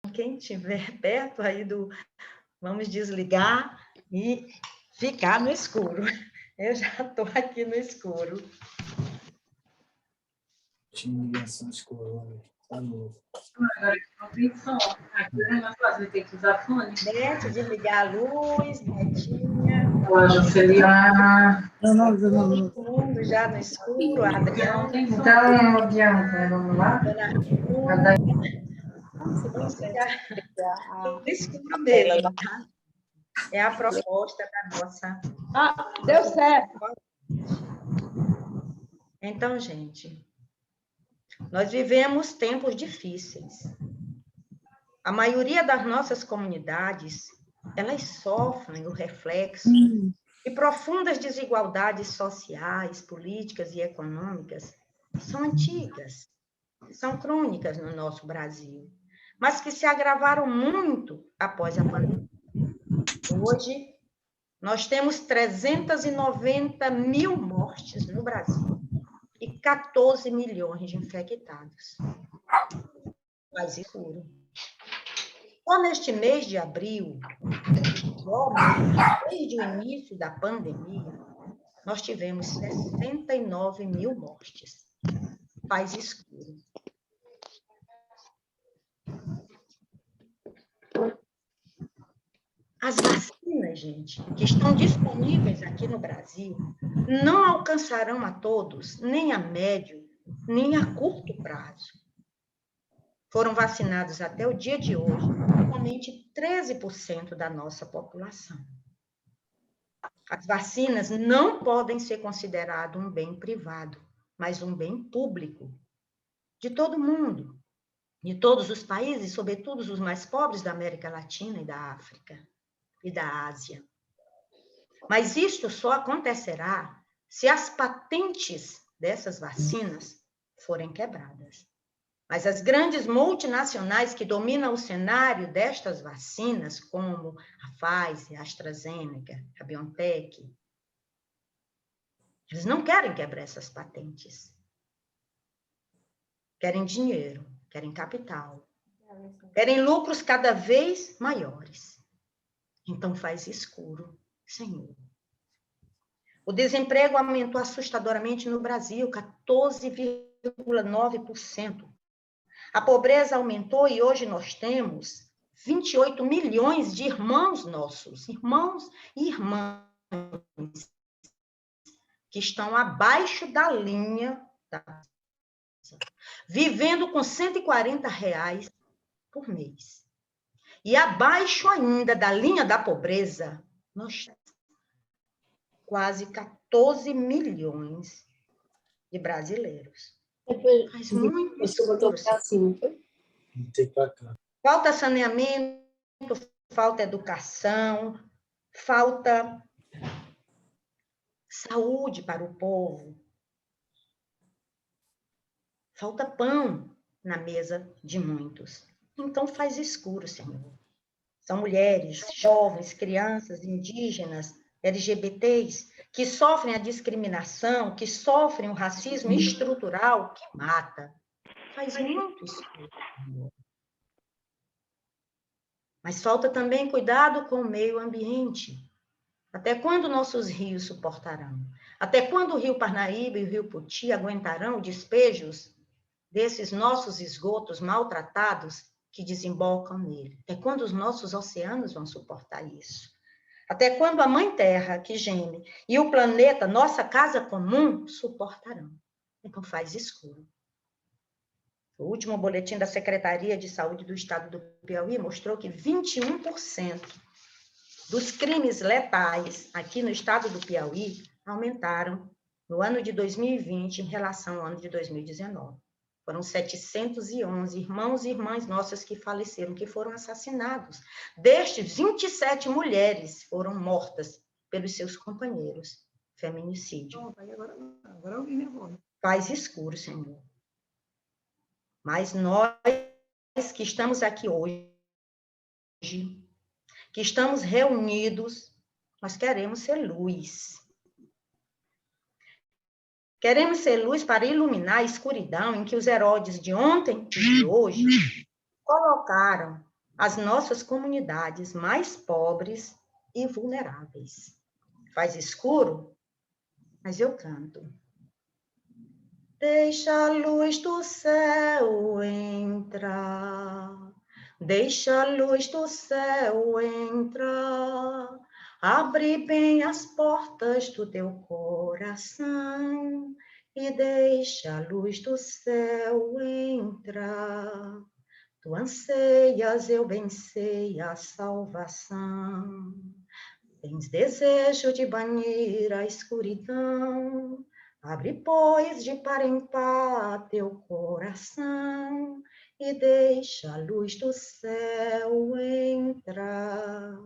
quem estiver perto aí vamos desligar e ficar no escuro. Eu já estou aqui no escuro. Tinha ligação escura, tá novo. Agora não tem som. Aqui na fase vai ter que usar fone. Beth, desligar a luz, Betinha. Não. Todo mundo já no escuro, a Adriana. Então, Bianca, vamos lá? Vamos ficar no escuro mesmo, tá? É a proposta da nossa... Deu certo. Então, gente, nós vivemos tempos difíceis. A maioria das nossas comunidades, elas sofrem o reflexo de profundas desigualdades sociais, políticas e econômicas, que são antigas, são crônicas no nosso Brasil, mas que se agravaram muito após a pandemia. Hoje, nós temos 390 mil mortes no Brasil e 14 milhões de infectados. Mais escuro. Só neste mês de abril, desde o início da pandemia, nós tivemos 69 mil mortes. Faz escuro. As vacinas, gente, que estão disponíveis aqui no Brasil, não alcançarão a todos, nem a médio, nem a curto prazo. Foram vacinados até o dia de hoje somente 13% da nossa população. As vacinas não podem ser consideradas um bem privado, mas um bem público de todo mundo, de todos os países, sobretudo os mais pobres da América Latina e da África e da Ásia. Mas isto só acontecerá se as patentes dessas vacinas forem quebradas. Mas as grandes multinacionais que dominam o cenário destas vacinas, como a Pfizer, a AstraZeneca, a BioNTech, eles não querem quebrar essas patentes. Querem dinheiro, querem capital, querem lucros cada vez maiores. Então faz escuro, Senhor. O desemprego aumentou assustadoramente no Brasil, 14,9%. A pobreza aumentou e hoje nós temos 28 milhões de irmãos nossos, irmãos e irmãs, que estão abaixo da linha da pobreza, vivendo com R$140 por mês. E abaixo ainda da linha da pobreza, nós temos quase 14 milhões de brasileiros. Faz muito escuro. Falta saneamento, falta educação, falta saúde para o povo, falta pão na mesa de muitos. Então faz escuro, Senhor. São mulheres, jovens, crianças, indígenas, LGBTs, que sofrem a discriminação, que sofrem o racismo estrutural que mata. Faz muito escuro, Senhor. Mas falta também cuidado com o meio ambiente. Até quando nossos rios suportarão? Até quando o rio Parnaíba e o rio Poti aguentarão despejos desses nossos esgotos maltratados que desembocam nele? Até quando os nossos oceanos vão suportar isso? Até quando a Mãe Terra, que geme, e o planeta, nossa casa comum, suportarão? Então faz escuro. O último boletim da Secretaria de Saúde do Estado do Piauí mostrou que 21% dos crimes letais aqui no estado do Piauí aumentaram no ano de 2020 em relação ao ano de 2019. Foram 711 irmãos e irmãs nossas que faleceram, que foram assassinados. Destes, 27 mulheres foram mortas pelos seus companheiros. Feminicídio. Agora eu vi minha voz. Faz escuro, Senhor. Mas nós que estamos aqui hoje, que estamos reunidos, nós queremos ser luz. Queremos ser luz para iluminar a escuridão em que os Herodes de ontem e de hoje colocaram as nossas comunidades mais pobres e vulneráveis. Faz escuro, mas eu canto. Deixa a luz do céu entrar, deixa a luz do céu entrar, abre bem as portas do teu coração e deixa a luz do céu entrar. Tu anseias, eu bem sei a salvação, tens desejo de banir a escuridão. Abre, pois, de par em par teu coração e deixa a luz do céu entrar.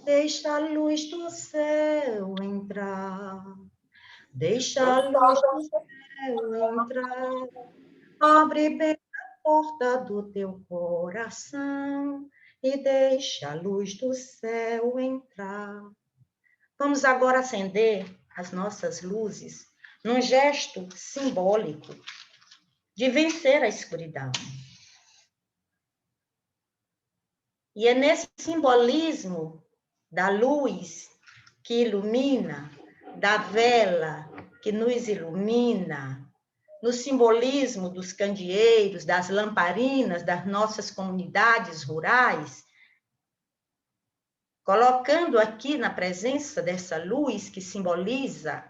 Deixa a luz do céu entrar. Deixa a luz do céu entrar. Abre bem a porta do teu coração e deixa a luz do céu entrar. Vamos agora acender as nossas luzes num gesto simbólico de vencer a escuridão. E é nesse simbolismo da luz que ilumina, da vela que nos ilumina, no simbolismo dos candeeiros, das lamparinas das nossas comunidades rurais, colocando aqui na presença dessa luz que simboliza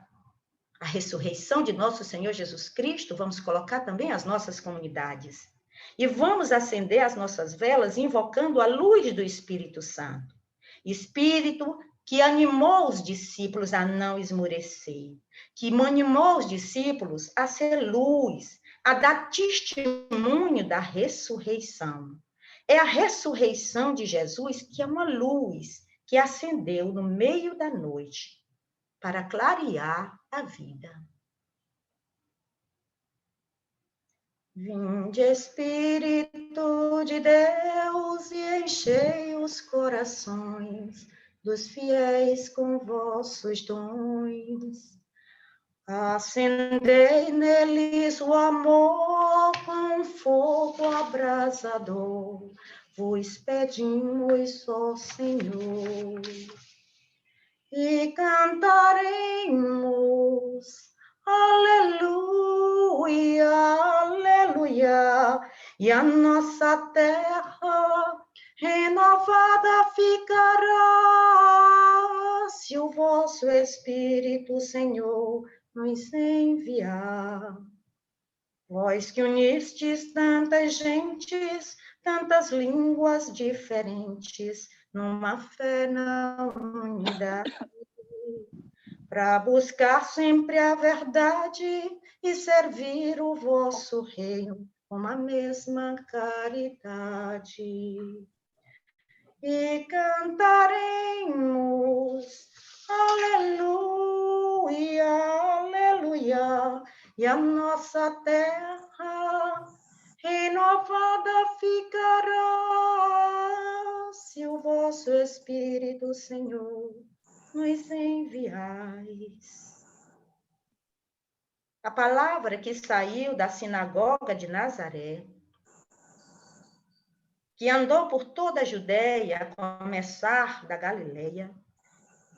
a ressurreição de nosso Senhor Jesus Cristo, vamos colocar também as nossas comunidades. E vamos acender as nossas velas invocando a luz do Espírito Santo. Espírito que animou os discípulos a não esmorecer, que animou os discípulos a ser luz, a dar testemunho da ressurreição. É a ressurreição de Jesus que é uma luz que acendeu no meio da noite para clarear a vida. Vinde, Espírito de Deus, e enchei os corações dos fiéis com vossos dons. Acendei neles o amor com fogo abrasador. Vos pedimos, ó Senhor, e cantaremos aleluia, aleluia, e a nossa terra renovada ficará, se o vosso Espírito, Senhor, nos enviar. Vós que unistes tantas gentes, tantas línguas diferentes, numa fé na unidade, para buscar sempre a verdade e servir o vosso reino com a mesma caridade. E cantaremos aleluia, aleluia, e a nossa terra renovada ficará, se o vosso Espírito, Senhor, nos enviais. A palavra que saiu da sinagoga de Nazaré, que andou por toda a Judéia, a começar da Galileia,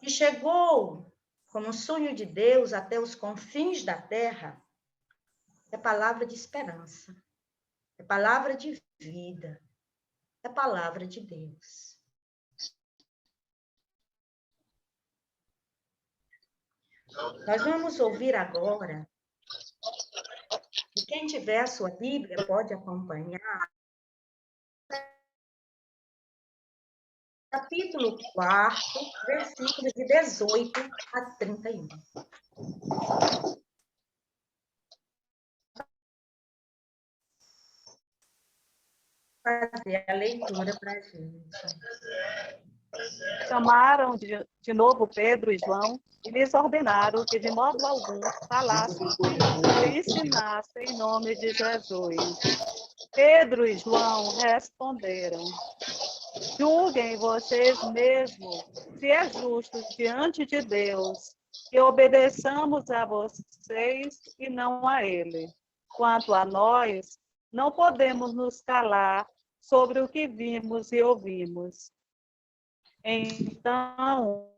e chegou como um sonho de Deus até os confins da terra, é palavra de esperança, é palavra de vida, é palavra de Deus. Nós vamos ouvir agora, e quem tiver a sua Bíblia pode acompanhar, capítulo 4, versículos de 18 a 31. Fazer a leitura para a gente. Chamaram de novo Pedro e João e lhes ordenaram que de modo algum falassem e ensinassem em nome de Jesus. Pedro e João responderam: julguem vocês mesmos se é justo diante de Deus que obedeçamos a vocês e não a ele. Quanto a nós, não podemos nos calar sobre o que vimos e ouvimos. Então,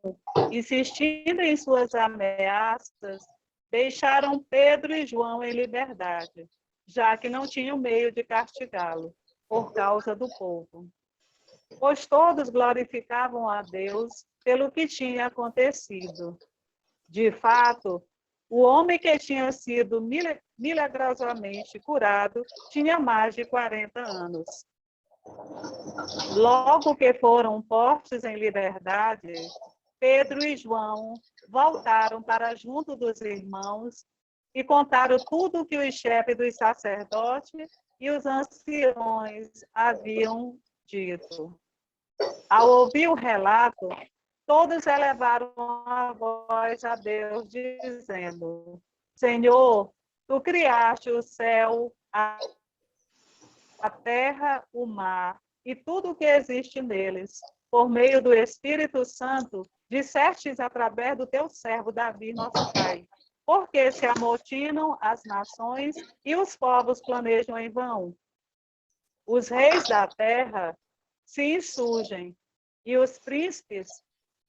insistindo em suas ameaças, deixaram Pedro e João em liberdade, já que não tinham meio de castigá-lo, por causa do povo. Pois todos glorificavam a Deus pelo que tinha acontecido. De fato, o homem que tinha sido milagrosamente curado tinha mais de 40 anos. Logo que foram postos em liberdade, Pedro e João voltaram para junto dos irmãos e contaram tudo o que os chefes dos sacerdotes e os anciões haviam dito. Ao ouvir o relato, todos elevaram a voz a Deus, dizendo: Senhor, tu criaste o céu, a terra, o mar e tudo o que existe neles. Por meio do Espírito Santo, dissestes através do teu servo Davi, nosso pai. Porque se amotinam as nações e os povos planejam em vão. Os reis da terra se insurgem e os príncipes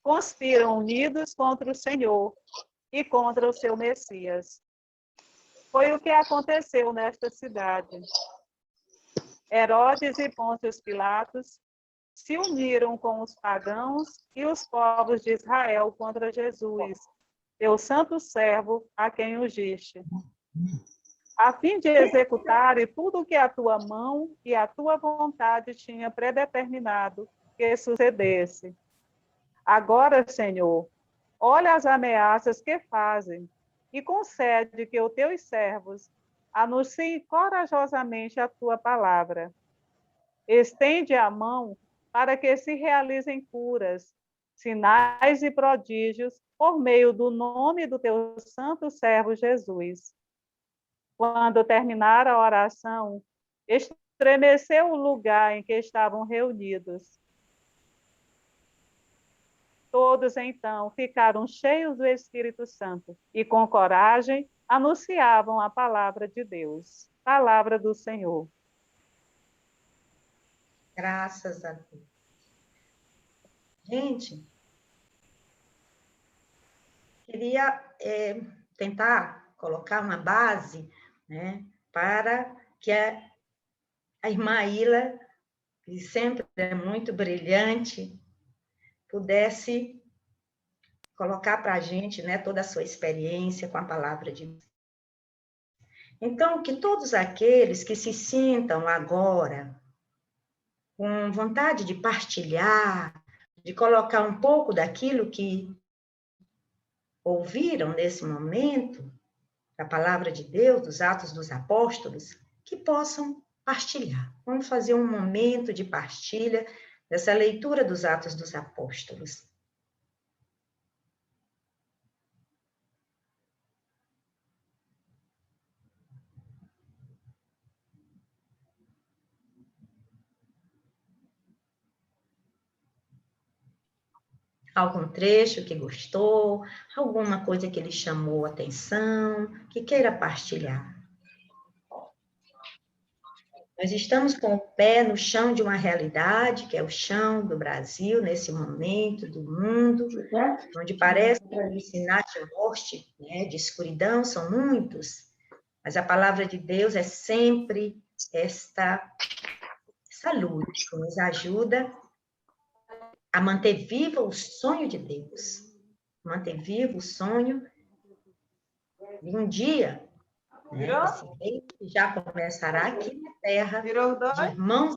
conspiram unidos contra o Senhor e contra o seu Messias. Foi o que aconteceu nesta cidade. Herodes e Pôncio Pilatos se uniram com os pagãos e os povos de Israel contra Jesus, teu santo servo, a quem ungiste, a fim de executarem tudo o que a tua mão e a tua vontade tinha predeterminado que sucedesse. Agora, Senhor, olha as ameaças que fazem e concede que os teus servos anunciem corajosamente a tua palavra. Estende a mão para que se realizem curas, sinais e prodígios por meio do nome do teu santo servo Jesus. Quando terminar a oração, estremeceu o lugar em que estavam reunidos. Todos, então, ficaram cheios do Espírito Santo e, com coragem, anunciavam a palavra de Deus. Palavra do Senhor. Graças a Deus. Gente, queria tentar colocar uma base, né, para que a irmã Ila, que sempre é muito brilhante, pudesse colocar para a gente, né, toda a sua experiência com a palavra de Deus. Então, que todos aqueles que se sintam agora com vontade de partilhar, de colocar um pouco daquilo que ouviram nesse momento, da palavra de Deus, dos Atos dos Apóstolos, que possam partilhar. Vamos fazer um momento de partilha dessa leitura dos Atos dos Apóstolos. Algum trecho que gostou, alguma coisa que lhe chamou a atenção, que queira partilhar. Nós estamos com o pé no chão de uma realidade, que é o chão do Brasil, nesse momento, do mundo, onde parece que os sinais de morte, né, de escuridão, são muitos, mas a palavra de Deus é sempre essa luz que nos ajuda a manter vivo o sonho de Deus, manter vivo o sonho de um dia, né, esse reino que já começará aqui na terra, de irmãos.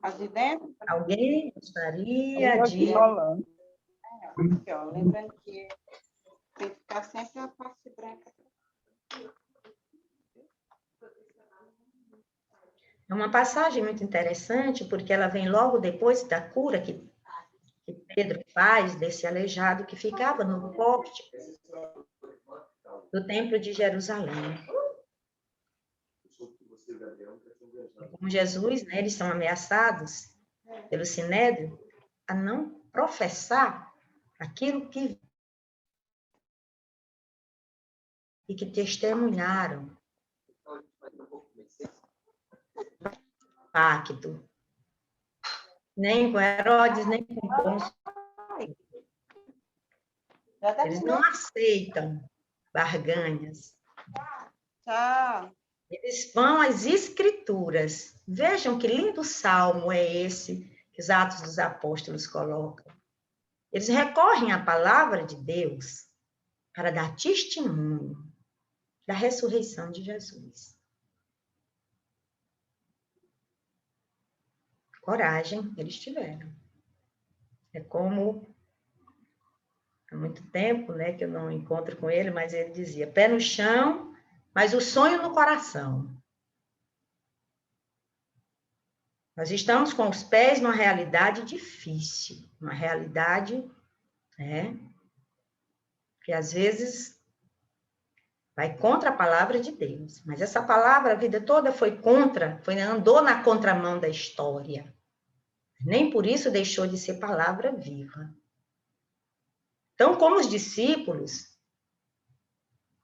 As de dentro? Alguém gostaria de... Aqui, ó, lembrando que tem que ficar sempre a parte branca. É uma passagem muito interessante, porque ela vem logo depois da cura que Pedro faz desse aleijado que ficava no pórtico do Templo de Jerusalém. Como Jesus, né, eles são ameaçados pelo Sinédrio a não professar aquilo que e que testemunharam pacto. Nem com Herodes, nem com Pôncio. Já Eles terminou? não aceitam barganhas. Tchau. Eles vão às Escrituras. Vejam que lindo salmo é esse que os Atos dos Apóstolos colocam. Eles recorrem à palavra de Deus para dar testemunho da ressurreição de Jesus. Coragem eles tiveram. É como há muito tempo, né, que eu não encontro com ele, mas ele dizia: pé no chão, mas o sonho no coração. Nós estamos com os pés numa realidade difícil, uma realidade, né, que às vezes vai contra a palavra de Deus. Mas essa palavra a vida toda andou na contramão da história. Nem por isso deixou de ser palavra viva. Então, como os discípulos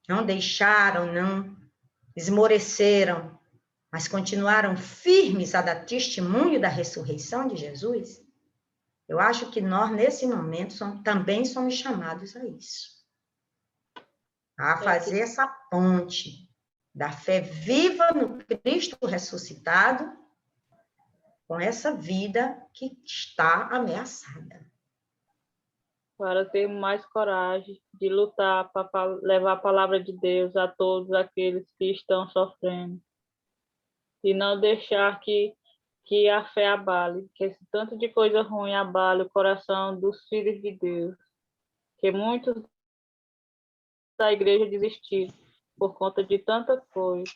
não deixaram, não esmoreceram, mas continuaram firmes a dar testemunho da ressurreição de Jesus, eu acho que nós, nesse momento, também somos chamados a isso. A fazer essa ponte da fé viva no Cristo ressuscitado com essa vida que está ameaçada. Para ter mais coragem de lutar para levar a palavra de Deus a todos aqueles que estão sofrendo. E não deixar que a fé abale, que esse tanto de coisa ruim abale o coração dos filhos de Deus. Que muitos da igreja desistiram por conta de tanta coisa.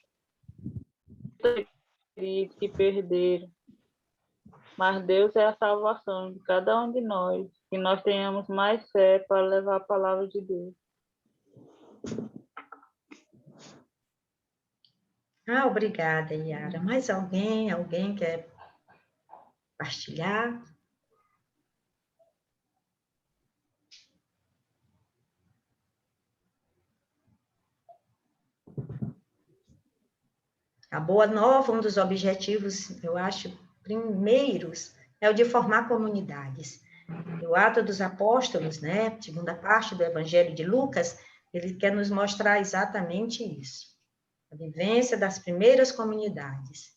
Que perderam. Mas Deus é a salvação de cada um de nós. Que nós tenhamos mais fé para levar a palavra de Deus. Obrigada, Yara. Mais alguém? Alguém quer partilhar? A Boa Nova, um dos objetivos, eu acho, primeiros, é o de formar comunidades. O Atos dos Apóstolos, né, segunda parte do Evangelho de Lucas, ele quer nos mostrar exatamente isso. A vivência das primeiras comunidades,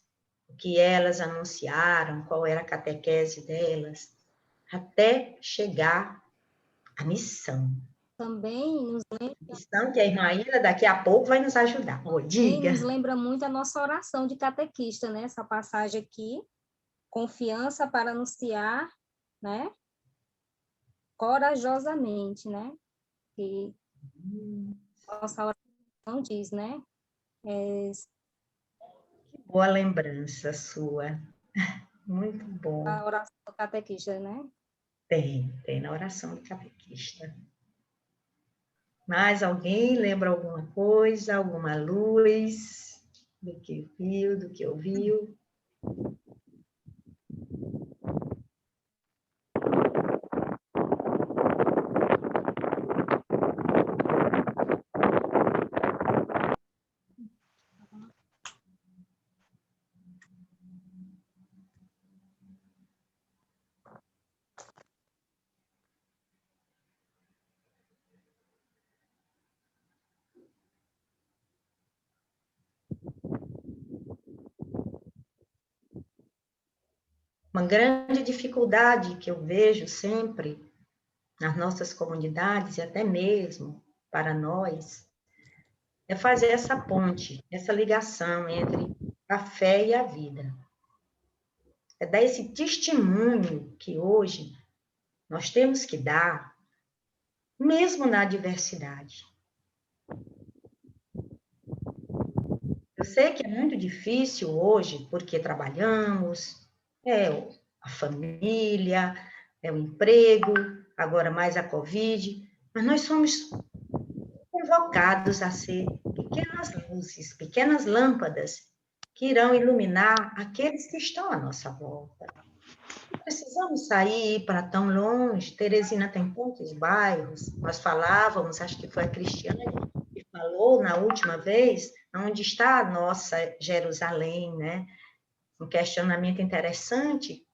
o que elas anunciaram, qual era a catequese delas, até chegar à missão. Também nos lembra... Missão que a irmã Ira daqui a pouco vai nos ajudar. Diga. Nos lembra muito a nossa oração de catequista, né? Essa passagem aqui, confiança para anunciar, né? Corajosamente, né? E nossa oração diz, né? Que boa lembrança sua. Muito bom. A oração do catequista, né? Tem na oração do catequista. Mais alguém lembra alguma coisa, alguma luz do que viu, do que ouviu? Uma grande dificuldade que eu vejo sempre nas nossas comunidades, e até mesmo para nós, é fazer essa ponte, essa ligação entre a fé e a vida. É dar esse testemunho que hoje nós temos que dar, mesmo na adversidade. Eu sei que é muito difícil hoje, porque trabalhamos, a família, o emprego, agora mais a Covid, mas nós somos convocados a ser pequenas luzes, pequenas lâmpadas que irão iluminar aqueles que estão à nossa volta. Não precisamos sair para tão longe. Teresina tem poucos bairros. Nós falávamos, acho que foi a Cristiane que falou na última vez, onde está a nossa Jerusalém, né? um questionamento interessante.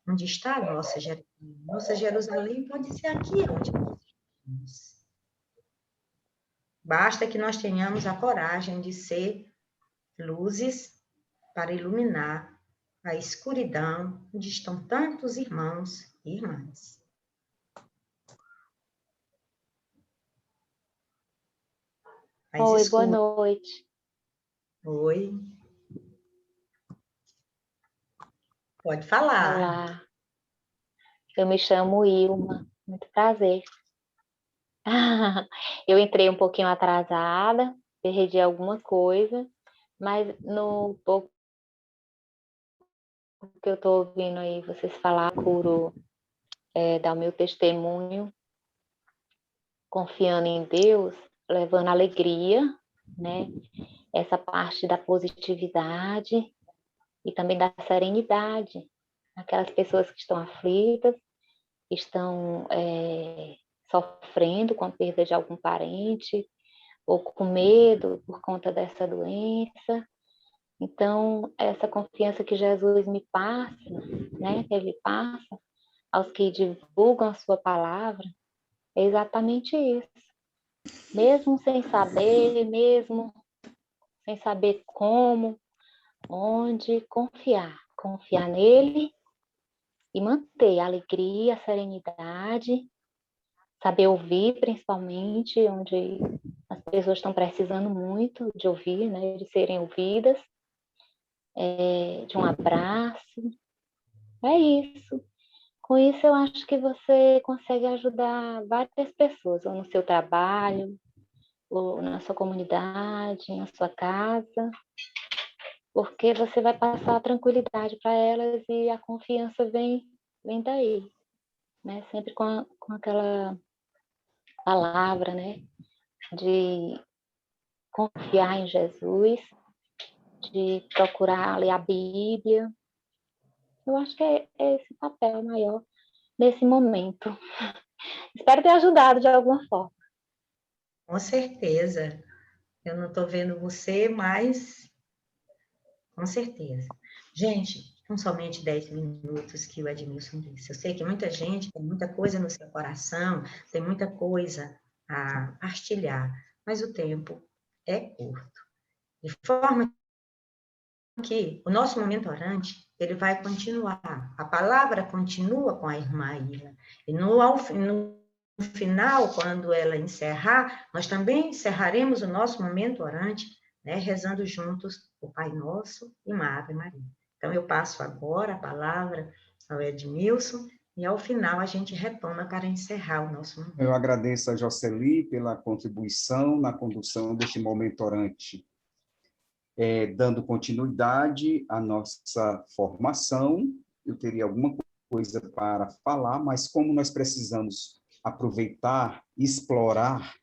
Onde está a nossa Jerusalém? Nossa Jerusalém pode ser aqui onde nós estamos. Basta que nós tenhamos a coragem de ser luzes para iluminar a escuridão onde estão tantos irmãos e irmãs. Oi, boa noite. Oi. Pode falar. Olá. Eu me chamo Ilma. Muito prazer. Eu entrei um pouquinho atrasada, perdi alguma coisa, mas no pouco que eu estou ouvindo aí vocês falar, procuro dar o meu testemunho, confiando em Deus, levando alegria, né? Essa parte da positividade e também da serenidade. Aquelas pessoas que estão aflitas, que estão sofrendo com a perda de algum parente, ou com medo por conta dessa doença. Então, essa confiança que Jesus me passa, né, que Ele passa aos que divulgam a sua palavra, é exatamente isso. Mesmo sem saber, mesmo sem saber como, onde, confiar nele e manter a alegria, a serenidade, saber ouvir, principalmente, onde as pessoas estão precisando muito de ouvir, né, de serem ouvidas, de um abraço. É isso. Com isso, eu acho que você consegue ajudar várias pessoas, ou no seu trabalho, ou na sua comunidade, na sua casa, porque você vai passar a tranquilidade para elas e a confiança vem daí, né? Sempre com aquela palavra, né? De confiar em Jesus, de procurar ler a Bíblia. Eu acho que é esse papel maior nesse momento. Espero ter ajudado de alguma forma. Com certeza. Eu não estou vendo você, mas com certeza. Gente, não somente 10 minutos que o Edmilson disse. Eu sei que muita gente tem muita coisa no seu coração, tem muita coisa a partilhar, mas o tempo é curto. De forma que o nosso momento orante, ele vai continuar. A palavra continua com a irmã Ila. E no final, quando ela encerrar, nós também encerraremos o nosso momento orante, né, rezando juntos o Pai Nosso e uma Ave Maria. Então, eu passo agora a palavra ao Edmilson e, ao final, a gente retoma para encerrar o nosso momento. Eu agradeço a Jocely pela contribuição na condução deste momento orante. Dando continuidade à nossa formação, eu teria alguma coisa para falar, mas como nós precisamos aproveitar, explorar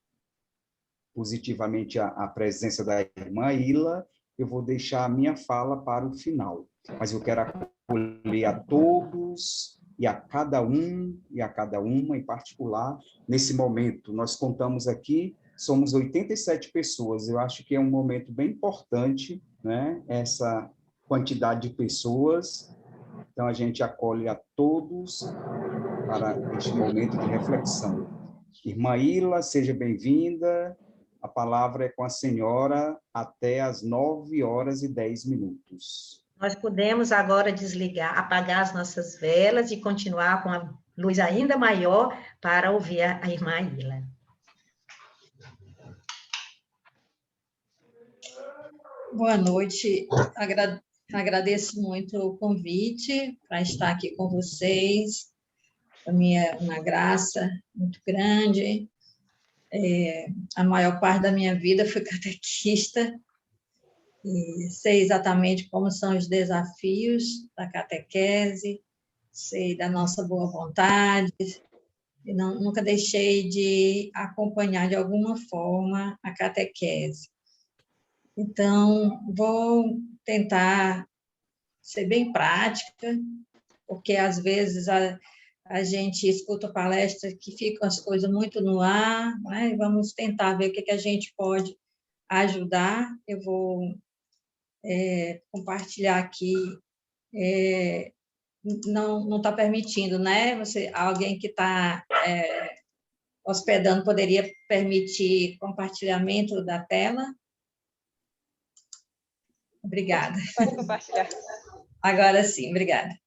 positivamente a presença da irmã Ila, eu vou deixar a minha fala para o final. Mas eu quero acolher a todos e a cada um e a cada uma em particular nesse momento. Nós contamos aqui, somos 87 pessoas. Eu acho que é um momento bem importante, né? Essa quantidade de pessoas. Então, a gente acolhe a todos para este momento de reflexão. Irmã Ila, seja bem-vinda. A palavra é com a senhora até às 9h10. Nós podemos agora desligar, apagar as nossas velas e continuar com a luz ainda maior para ouvir a irmã Ila. Boa noite. Agradeço muito o convite para estar aqui com vocês. Para mim é uma graça muito grande. A maior parte da minha vida fui catequista e sei exatamente como são os desafios da catequese, sei da nossa boa vontade, e nunca deixei de acompanhar de alguma forma a catequese. Então, vou tentar ser bem prática, porque às vezes a gente escuta palestra que ficam as coisas muito no ar, né? Vamos tentar ver o que a gente pode ajudar. Eu vou compartilhar aqui não está permitindo, né? Alguém que está hospedando poderia permitir compartilhamento da tela? Obrigada. Pode compartilhar. Agora sim, obrigada.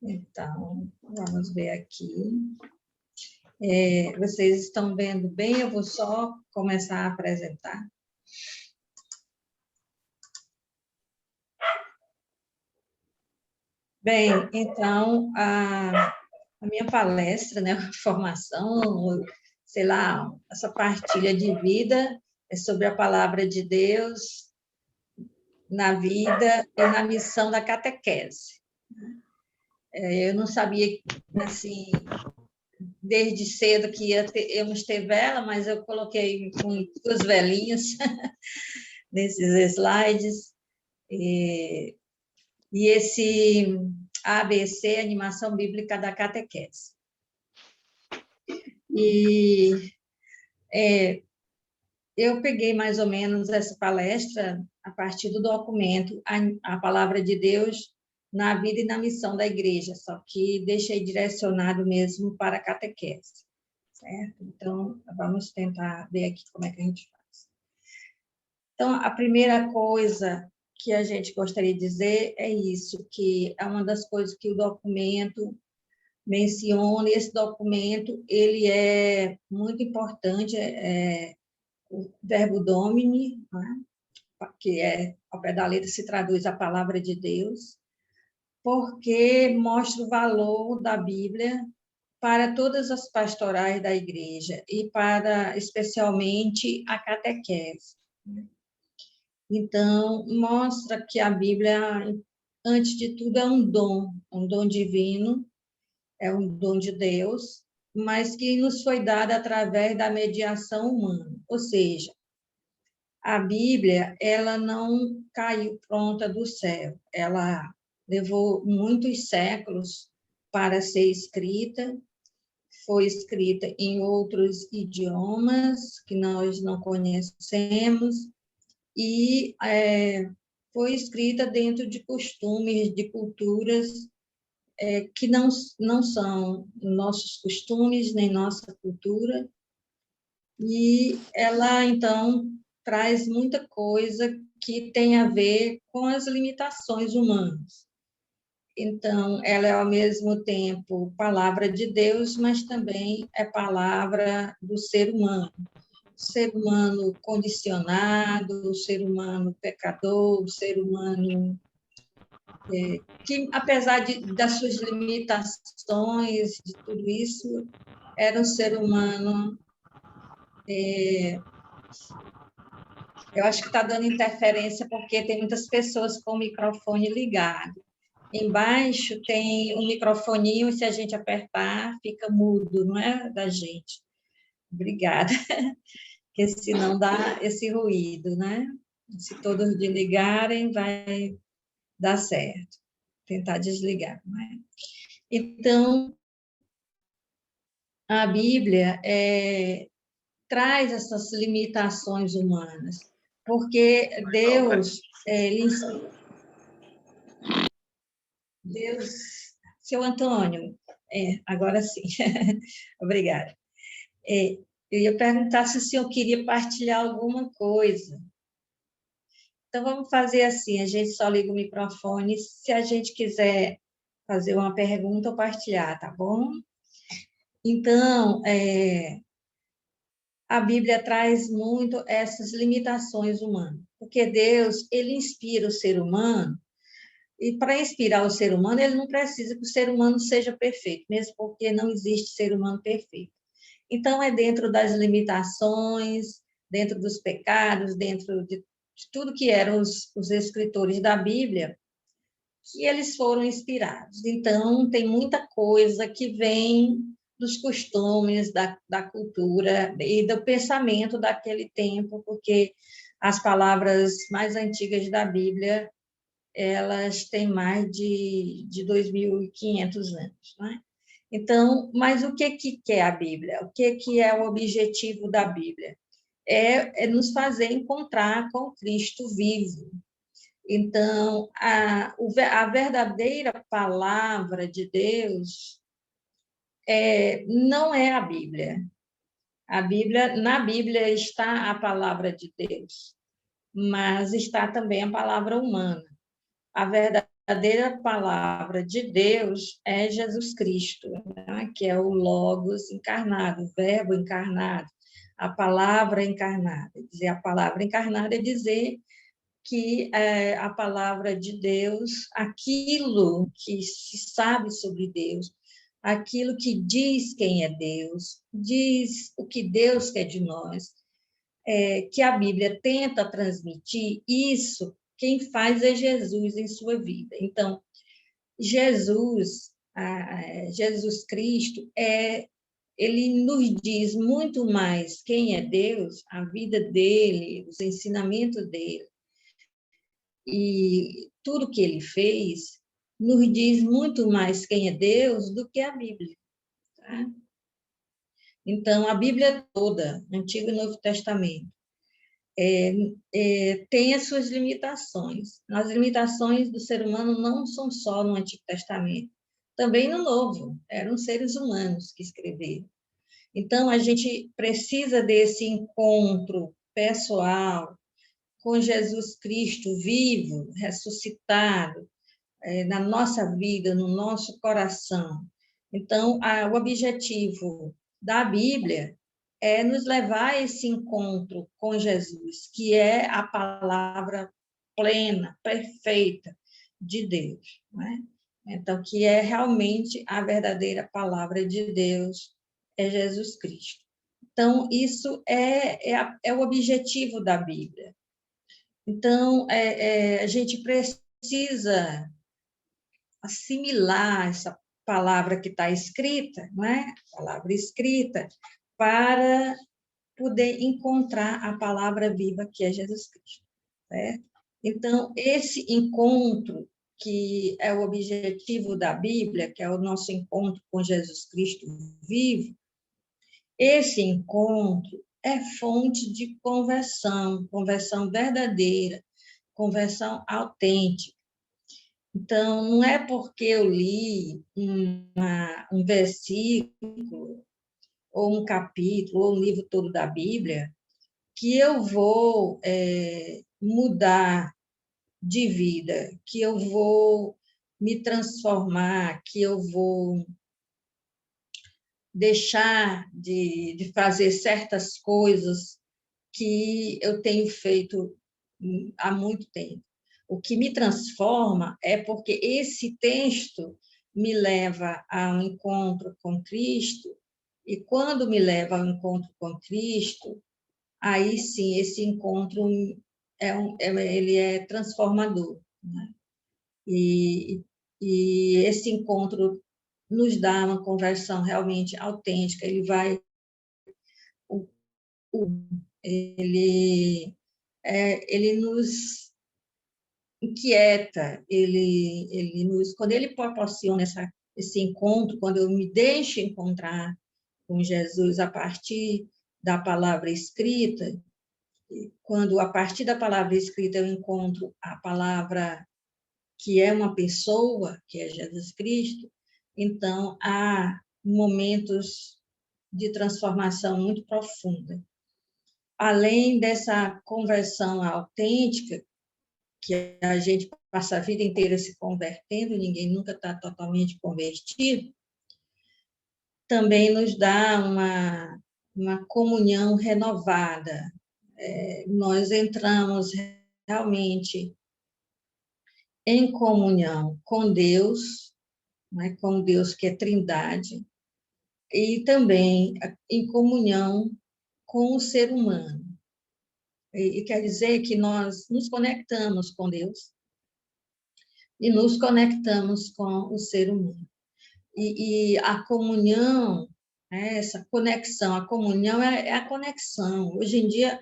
Então, vamos ver aqui. Vocês estão vendo bem? Eu vou só começar a apresentar. Bem, então, a minha palestra, né, a formação, sei lá, essa partilha de vida é sobre a palavra de Deus na vida e na missão da catequese. Eu não sabia, assim, desde cedo que íamos ter vela, mas eu coloquei com 2 velinhas nesses slides. E esse ABC, Animação Bíblica da Catequese. E eu peguei mais ou menos essa palestra a partir do documento A Palavra de Deus na Vida e na Missão da Igreja, só que deixei direcionado mesmo para a catequese, certo? Então, vamos tentar ver aqui como é que a gente faz. Então, a primeira coisa que a gente gostaria de dizer é isso, que é uma das coisas que o documento menciona, e esse documento, ele é muito importante, o verbo domini, né? Que ao pé da letra se traduz a palavra de Deus, porque mostra o valor da Bíblia para todas as pastorais da igreja e para, especialmente, a catequese. Então, mostra que a Bíblia, antes de tudo, é um dom divino, é um dom de Deus, mas que nos foi dado através da mediação humana. Ou seja, a Bíblia, ela não caiu pronta do céu, ela levou muitos séculos para ser escrita, foi escrita em outros idiomas que nós não conhecemos, e foi escrita dentro de costumes, de culturas que não são nossos costumes, nem nossa cultura, e ela, então, traz muita coisa que tem a ver com as limitações humanas. Então, ela é, ao mesmo tempo, palavra de Deus, mas também é palavra do ser humano. O ser humano condicionado, o ser humano pecador, o ser humano que, apesar das suas limitações, de tudo isso, era um ser humano... eu acho que está dando interferência porque tem muitas pessoas com o microfone ligado. Embaixo tem um microfoninho e se a gente apertar, fica mudo, não é, da gente? Obrigada. Porque senão dá esse ruído, né? Se todos desligarem, vai dar certo. Tentar desligar, não é? Então, a Bíblia traz essas limitações humanas, porque Deus, seu Antônio, agora sim, obrigada. Eu ia perguntar se o senhor queria partilhar alguma coisa. Então, vamos fazer assim, a gente só liga o microfone se a gente quiser fazer uma pergunta ou partilhar, tá bom? Então, a Bíblia traz muito essas limitações humanas, porque Deus, ele inspira o ser humano, e para inspirar o ser humano, ele não precisa que o ser humano seja perfeito, mesmo porque não existe ser humano perfeito. Então, é dentro das limitações, dentro dos pecados, dentro de tudo que eram os escritores da Bíblia, que eles foram inspirados. Então, tem muita coisa que vem dos costumes, da cultura e do pensamento daquele tempo, porque as palavras mais antigas da Bíblia, elas têm mais de 2.500 anos, não é? Então, mas o que é a Bíblia? O que é o objetivo da Bíblia? É nos fazer encontrar com Cristo vivo. Então, a verdadeira palavra de Deus não é a Bíblia. Na Bíblia está a palavra de Deus, mas está também a palavra humana. A verdadeira palavra de Deus é Jesus Cristo, né? Que é o Logos encarnado, o Verbo encarnado, a palavra encarnada. Dizer a palavra encarnada é dizer que a palavra de Deus, aquilo que se sabe sobre Deus, aquilo que diz quem é Deus, diz o que Deus quer de nós, que a Bíblia tenta transmitir, isso quem faz é Jesus em sua vida. Então, Jesus Cristo, ele nos diz muito mais quem é Deus, a vida dele, os ensinamentos dele, e tudo que ele fez, nos diz muito mais quem é Deus do que a Bíblia. Tá? Então, a Bíblia toda, Antigo e Novo Testamento, tem as suas limitações. As limitações do ser humano não são só no Antigo Testamento, também no Novo, eram seres humanos que escreveram. Então, a gente precisa desse encontro pessoal com Jesus Cristo vivo, ressuscitado, na nossa vida, no nosso coração. Então, o objetivo da Bíblia é nos levar a esse encontro com Jesus, que é a palavra plena, perfeita de Deus, né? Então, que é realmente a verdadeira palavra de Deus, é Jesus Cristo. Então, isso é o objetivo da Bíblia. Então, a gente precisa assimilar essa palavra que está escrita, não é? Palavra escrita, para poder encontrar a palavra viva que é Jesus Cristo, certo? Então, esse encontro, que é o objetivo da Bíblia, que é o nosso encontro com Jesus Cristo vivo, esse encontro é fonte de conversão, conversão verdadeira, conversão autêntica. Então, não é porque eu li um versículo, ou um capítulo, ou um livro todo da Bíblia, que eu vou mudar de vida, que eu vou me transformar, que eu vou deixar de fazer certas coisas que eu tenho feito há muito tempo. O que me transforma é porque esse texto me leva a um encontro com Cristo, e quando me leva ao encontro com Cristo, aí sim, esse encontro ele é transformador, né? E esse encontro nos dá uma conversão realmente autêntica, ele nos inquieta, quando ele proporciona esse encontro, quando eu me deixo encontrar com Jesus a partir da palavra escrita, quando a partir da palavra escrita eu encontro a palavra que é uma pessoa, que é Jesus Cristo, então há momentos de transformação muito profunda. Além dessa conversão autêntica, que a gente passa a vida inteira se convertendo, ninguém nunca está totalmente convertido, também nos dá uma comunhão renovada. Nós entramos realmente em comunhão com Deus, né, com Deus que é Trindade, e também em comunhão com o ser humano. E quer dizer que nós nos conectamos com Deus e nos conectamos com o ser humano. E a comunhão, essa conexão, a comunhão é a conexão. Hoje em dia,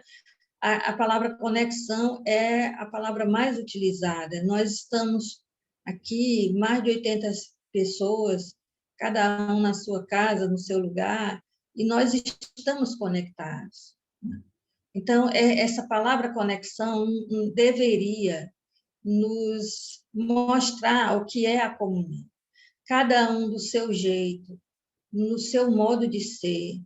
a palavra conexão é a palavra mais utilizada. Nós estamos aqui, mais de 80 pessoas, cada um na sua casa, no seu lugar, e nós estamos conectados. Então, essa palavra conexão deveria nos mostrar o que é a comunhão. Cada um do seu jeito, no seu modo de ser,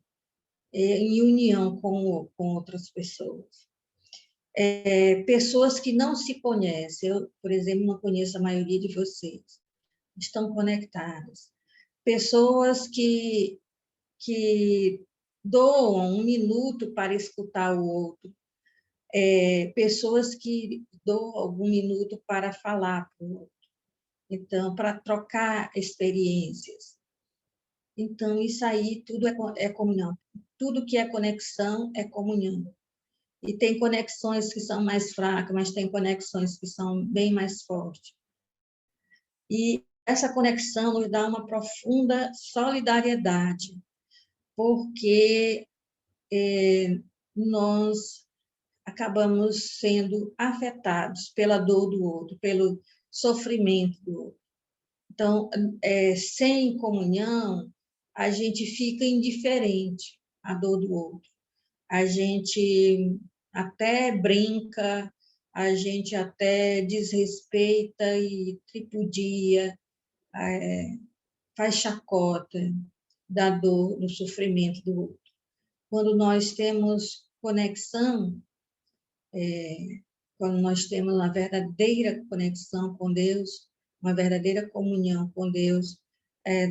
em união com outras pessoas. Pessoas que não se conhecem, eu, por exemplo, não conheço a maioria de vocês, estão conectadas. Pessoas que doam 1 minuto para escutar o outro, pessoas que doam algum minuto para falar para o outro, então, para trocar experiências. Então, isso aí tudo é comunhão. Tudo que é conexão é comunhão. E tem conexões que são mais fracas, mas tem conexões que são bem mais fortes. E essa conexão nos dá uma profunda solidariedade, porque nós acabamos sendo afetados pela dor do outro, pelo sofrimento do outro. Então, sem comunhão, a gente fica indiferente à dor do outro. A gente até brinca, a gente até desrespeita e tripudia, faz chacota da dor, do sofrimento do outro. Quando nós temos conexão, quando nós temos uma verdadeira conexão com Deus, uma verdadeira comunhão com Deus,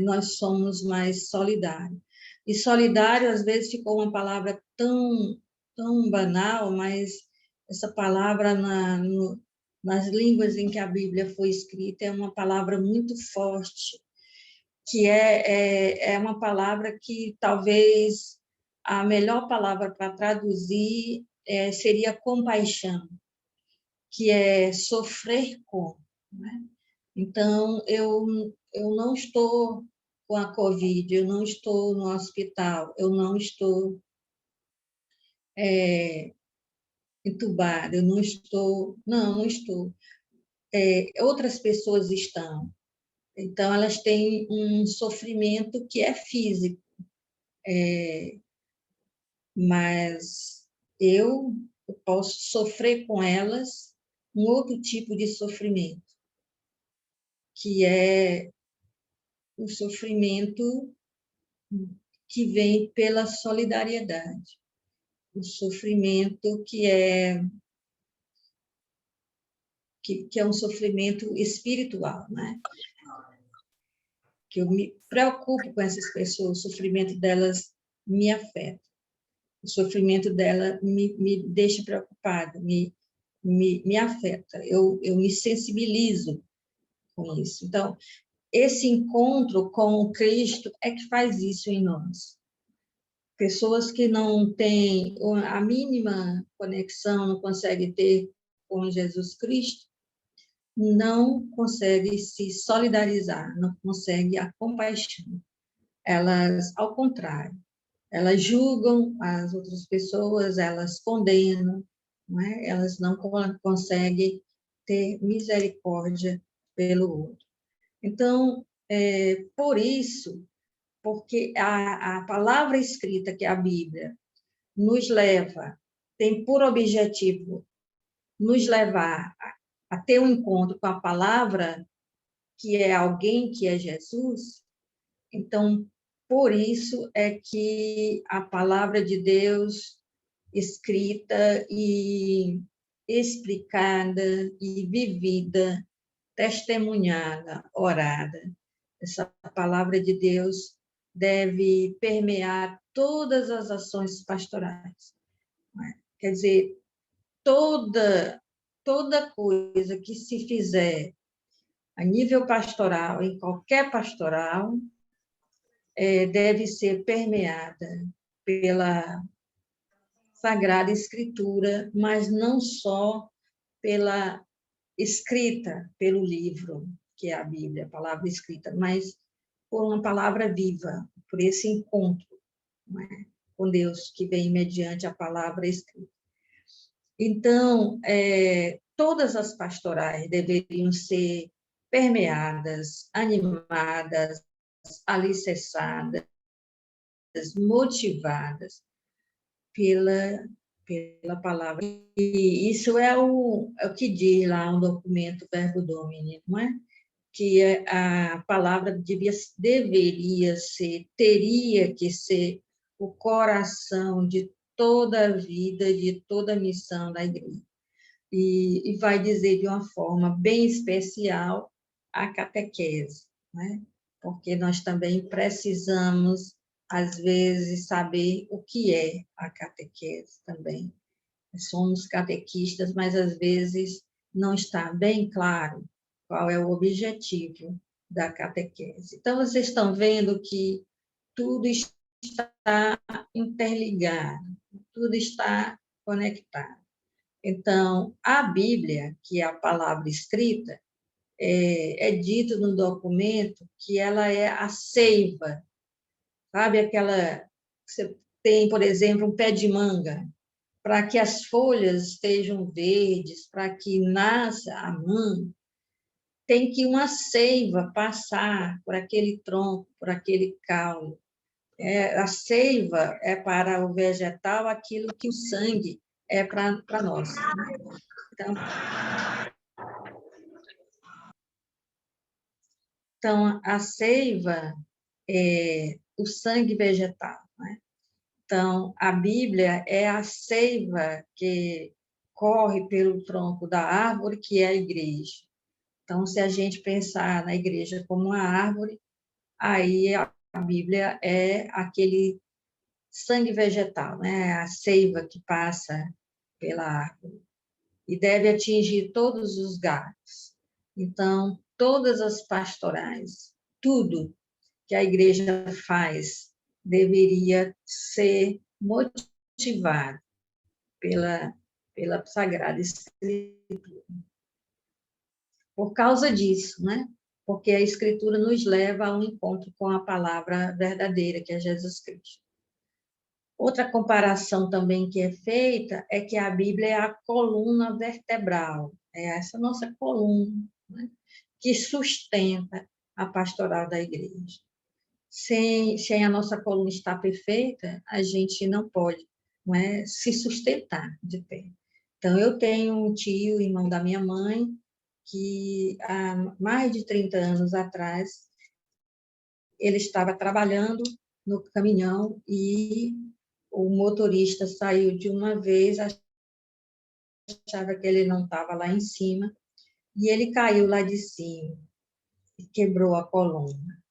nós somos mais solidários. E solidário, às vezes, ficou uma palavra tão banal, mas essa palavra nas línguas em que a Bíblia foi escrita é uma palavra muito forte, que é uma palavra que talvez a melhor palavra para traduzir seria compaixão, que é sofrer com, né? Então, eu não estou com a Covid, eu não estou no hospital, eu não estou entubada, eu não estou... Não estou. Outras pessoas estão. Então, elas têm um sofrimento que é físico, mas eu posso sofrer com elas um outro tipo de sofrimento, que é o sofrimento que vem pela solidariedade, o sofrimento que é um sofrimento espiritual, né? Que eu me preocupo com essas pessoas, o sofrimento delas me afeta, o sofrimento dela me deixa preocupada, me afeta, eu me sensibilizo com isso. Então, esse encontro com o Cristo é que faz isso em nós. Pessoas que não têm a mínima conexão, não conseguem ter com Jesus Cristo, não conseguem se solidarizar, não conseguem a compaixão. Elas, ao contrário, elas julgam as outras pessoas, elas condenam, não é? Elas não conseguem ter misericórdia pelo outro. Então, por isso, porque a palavra escrita, que é a Bíblia, nos leva, tem por objetivo nos levar a ter um encontro com a palavra, que é alguém que é Jesus. Então, por isso é que a palavra de Deus escrita e explicada e vivida, testemunhada, orada, essa palavra de Deus deve permear todas as ações pastorais. Quer dizer, toda coisa que se fizer a nível pastoral, em qualquer pastoral, deve ser permeada pela Sagrada Escritura, mas não só pela escrita, pelo livro, que é a Bíblia, a palavra escrita, mas por uma palavra viva, por esse encontro, né, com Deus, que vem mediante a palavra escrita. Então, todas as pastorais deveriam ser permeadas, animadas, alicerçadas, motivadas pela palavra. E isso é o que diz lá no documento Verbo Domini, não é? Que a palavra deveria ser, teria que ser o coração de toda a vida, de toda a missão da igreja. E vai dizer de uma forma bem especial a catequese, né? Porque nós também precisamos, às vezes, saber o que é a catequese também. Somos catequistas, mas às vezes não está bem claro qual é o objetivo da catequese. Então, vocês estão vendo que tudo está interligado, tudo está conectado. Então, a Bíblia, que é a palavra escrita, é dito no documento que ela é a seiva, sabe? Aquela, você tem, por exemplo, um pé de manga, para que as folhas estejam verdes, para que nasça a manga, tem que uma seiva passar por aquele tronco, por aquele caule. A seiva é para o vegetal aquilo que o sangue é para nós. Então, a seiva é o sangue vegetal, né? Então, a Bíblia é a seiva que corre pelo tronco da árvore, que é a igreja. Então, se a gente pensar na igreja como uma árvore, aí a Bíblia é aquele sangue vegetal, né? A seiva que passa pela árvore e deve atingir todos os galhos. Então, todas as pastorais, tudo que a igreja faz deveria ser motivado pela Sagrada Escritura. Por causa disso, né? Porque a Escritura nos leva a um encontro com a palavra verdadeira, que é Jesus Cristo. Outra comparação também que é feita é que a Bíblia é a coluna vertebral, é essa nossa coluna, né? Que sustenta a pastoral da igreja. Sem a nossa coluna estar perfeita, a gente não pode, não é, se sustentar de pé. Então, eu tenho um tio, irmão da minha mãe, que há mais de 30 anos atrás, ele estava trabalhando no caminhão e o motorista saiu de uma vez, achava que ele não estava lá em cima, e ele caiu lá de cima e quebrou a coluna.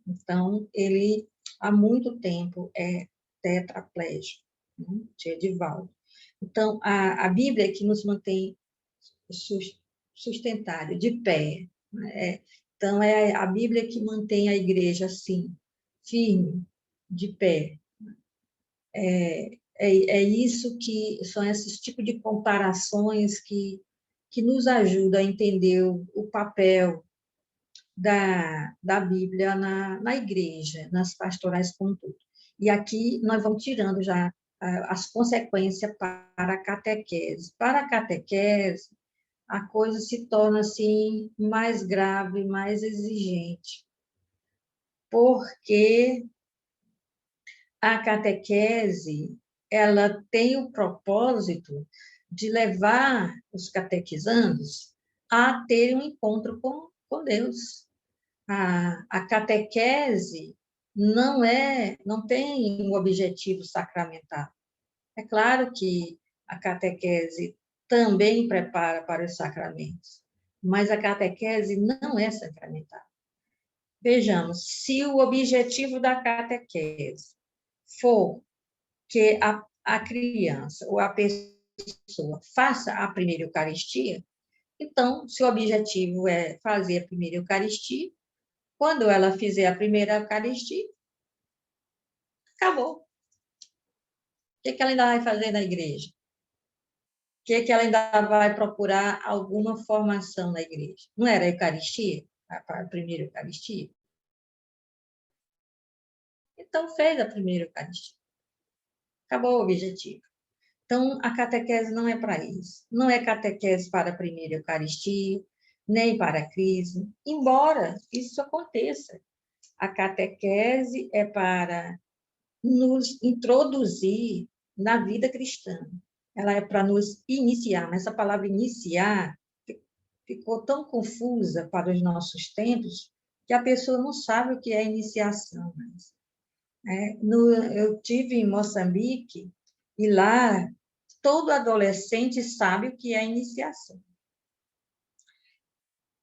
Então, ele, há muito tempo, é tetraplégico, né? Tio Edivaldo. Então, a Bíblia é que nos mantém sustentado, de pé. Né? Então, é a Bíblia que mantém a igreja assim, firme, de pé. É isso que são esses tipos de comparações que nos ajudam a entender o papel da Bíblia na igreja, nas pastorais como tudo. E aqui nós vamos tirando já as consequências para a catequese. Para a catequese, a coisa se torna assim mais grave, mais exigente, porque a catequese ela tem o propósito de levar os catequizandos a ter um encontro com Deus. A catequese não tem um objetivo sacramental. É claro que a catequese também prepara para os sacramentos, mas a catequese não é sacramental. Vejamos, se o objetivo da catequese for que a criança ou a pessoa faça a primeira Eucaristia, então, se o objetivo é fazer a primeira Eucaristia, quando ela fizer a primeira Eucaristia, acabou. O que ela ainda vai fazer na igreja? O que ela ainda vai procurar alguma formação na igreja? Não era a Eucaristia? A primeira Eucaristia? Então, fez a primeira Eucaristia. Acabou o objetivo. Então, a catequese não é para isso. Não é catequese para a primeira Eucaristia, nem para a crisma, embora isso aconteça. A catequese é para nos introduzir na vida cristã. Ela é para nos iniciar, mas essa palavra iniciar ficou tão confusa para os nossos tempos que a pessoa não sabe o que é iniciação. Eu tive em Moçambique e lá todo adolescente sabe o que é iniciação.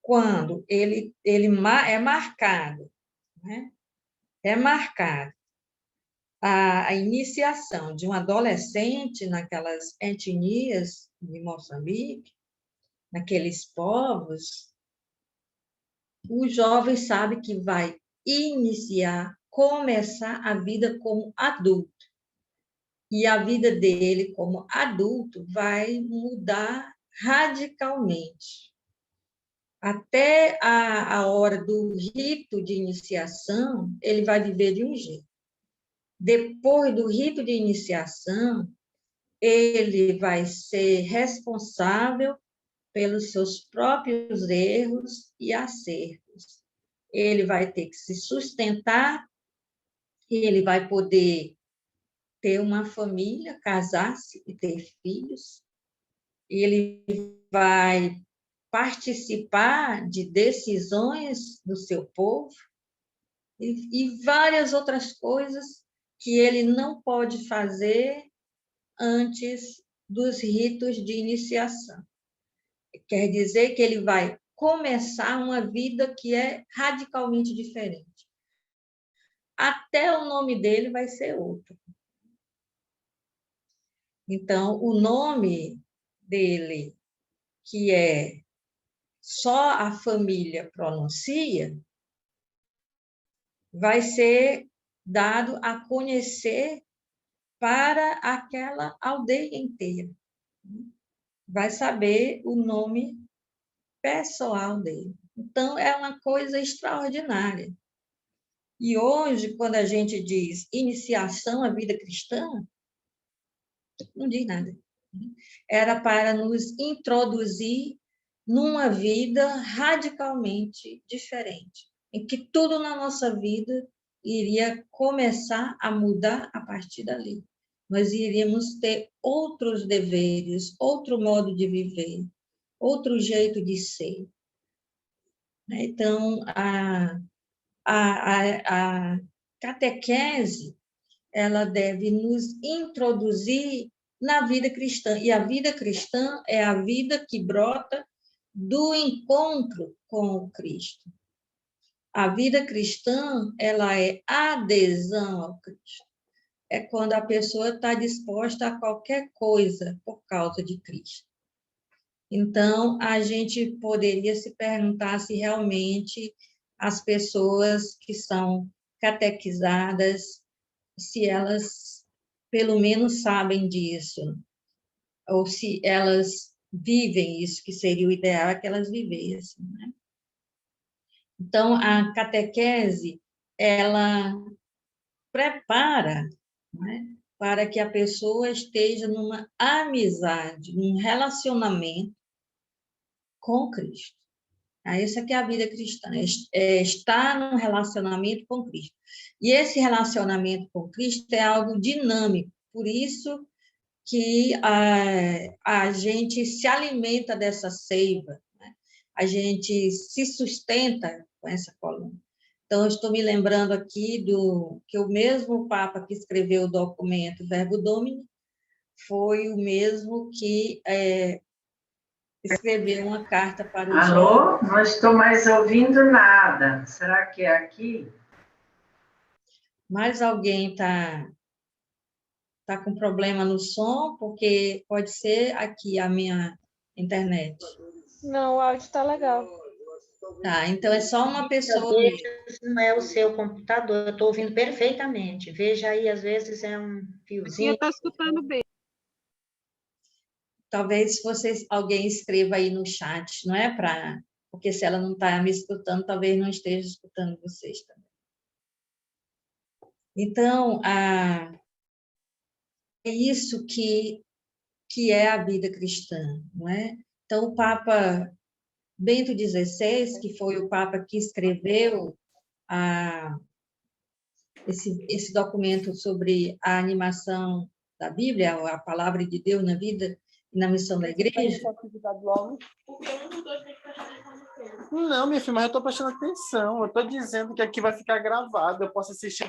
Quando ele é marcado, né? É marcado a iniciação de um adolescente naquelas etnias de Moçambique, naqueles povos, o jovem sabe que vai iniciar, começar a vida como adulto. E a vida dele como adulto vai mudar radicalmente. Até a hora do rito de iniciação, ele vai viver de um jeito. Depois do rito de iniciação, ele vai ser responsável pelos seus próprios erros e acertos. Ele vai ter que se sustentar, ele vai poder ter uma família, casar-se e ter filhos. Ele vai participar de decisões do seu povo e várias outras coisas que ele não pode fazer antes dos ritos de iniciação. Quer dizer que ele vai começar uma vida que é radicalmente diferente. Até o nome dele vai ser outro. Então, o nome dele, que é só a família pronuncia, vai ser dado a conhecer para aquela aldeia inteira. Vai saber o nome pessoal dele. Então, é uma coisa extraordinária. E hoje, quando a gente diz iniciação à vida cristã, não diz nada. Era para nos introduzir numa vida radicalmente diferente, em que tudo na nossa vida iria começar a mudar a partir dali. Nós iríamos ter outros deveres, outro modo de viver, outro jeito de ser. Então, a catequese, ela deve nos introduzir na vida cristã. E a vida cristã é a vida que brota do encontro com o Cristo. A vida cristã, ela é adesão ao Cristo. É quando a pessoa está disposta a qualquer coisa por causa de Cristo. Então, a gente poderia se perguntar se realmente as pessoas que são catequizadas, se elas pelo menos sabem disso, ou se elas vivem isso, que seria o ideal que elas vivessem, né? Então, a catequese, ela prepara, né, para que a pessoa esteja numa amizade, num relacionamento com Cristo. Essa que é a vida cristã, é estar num relacionamento com Cristo. E esse relacionamento com Cristo é algo dinâmico, por isso que a gente se alimenta dessa seiva, né? A gente se sustenta com essa coluna. Então, eu estou me lembrando aqui que o mesmo Papa que escreveu o documento Verbo Domini foi o mesmo que escreveu uma carta para o Alô? Não estou mais ouvindo nada. Será que é aqui? Mais alguém está com problema no som? Porque pode ser aqui a minha internet. Não, o áudio está legal. Tá, então é só uma pessoa mesmo. Não é o seu computador, eu estou ouvindo perfeitamente. Veja aí, às vezes é um fiozinho. Eu estou escutando bem. Talvez alguém escreva aí no chat, não é? Porque se ela não está me escutando, talvez não esteja escutando vocês também. Então, é isso que é a vida cristã, não é? Então, o Papa Bento XVI, que foi o Papa que escreveu esse documento sobre a animação da Bíblia, a palavra de Deus na vida e na missão da igreja? Não, minha filha, mas eu estou prestando atenção. Eu estou dizendo que aqui vai ficar gravado, eu posso assistir.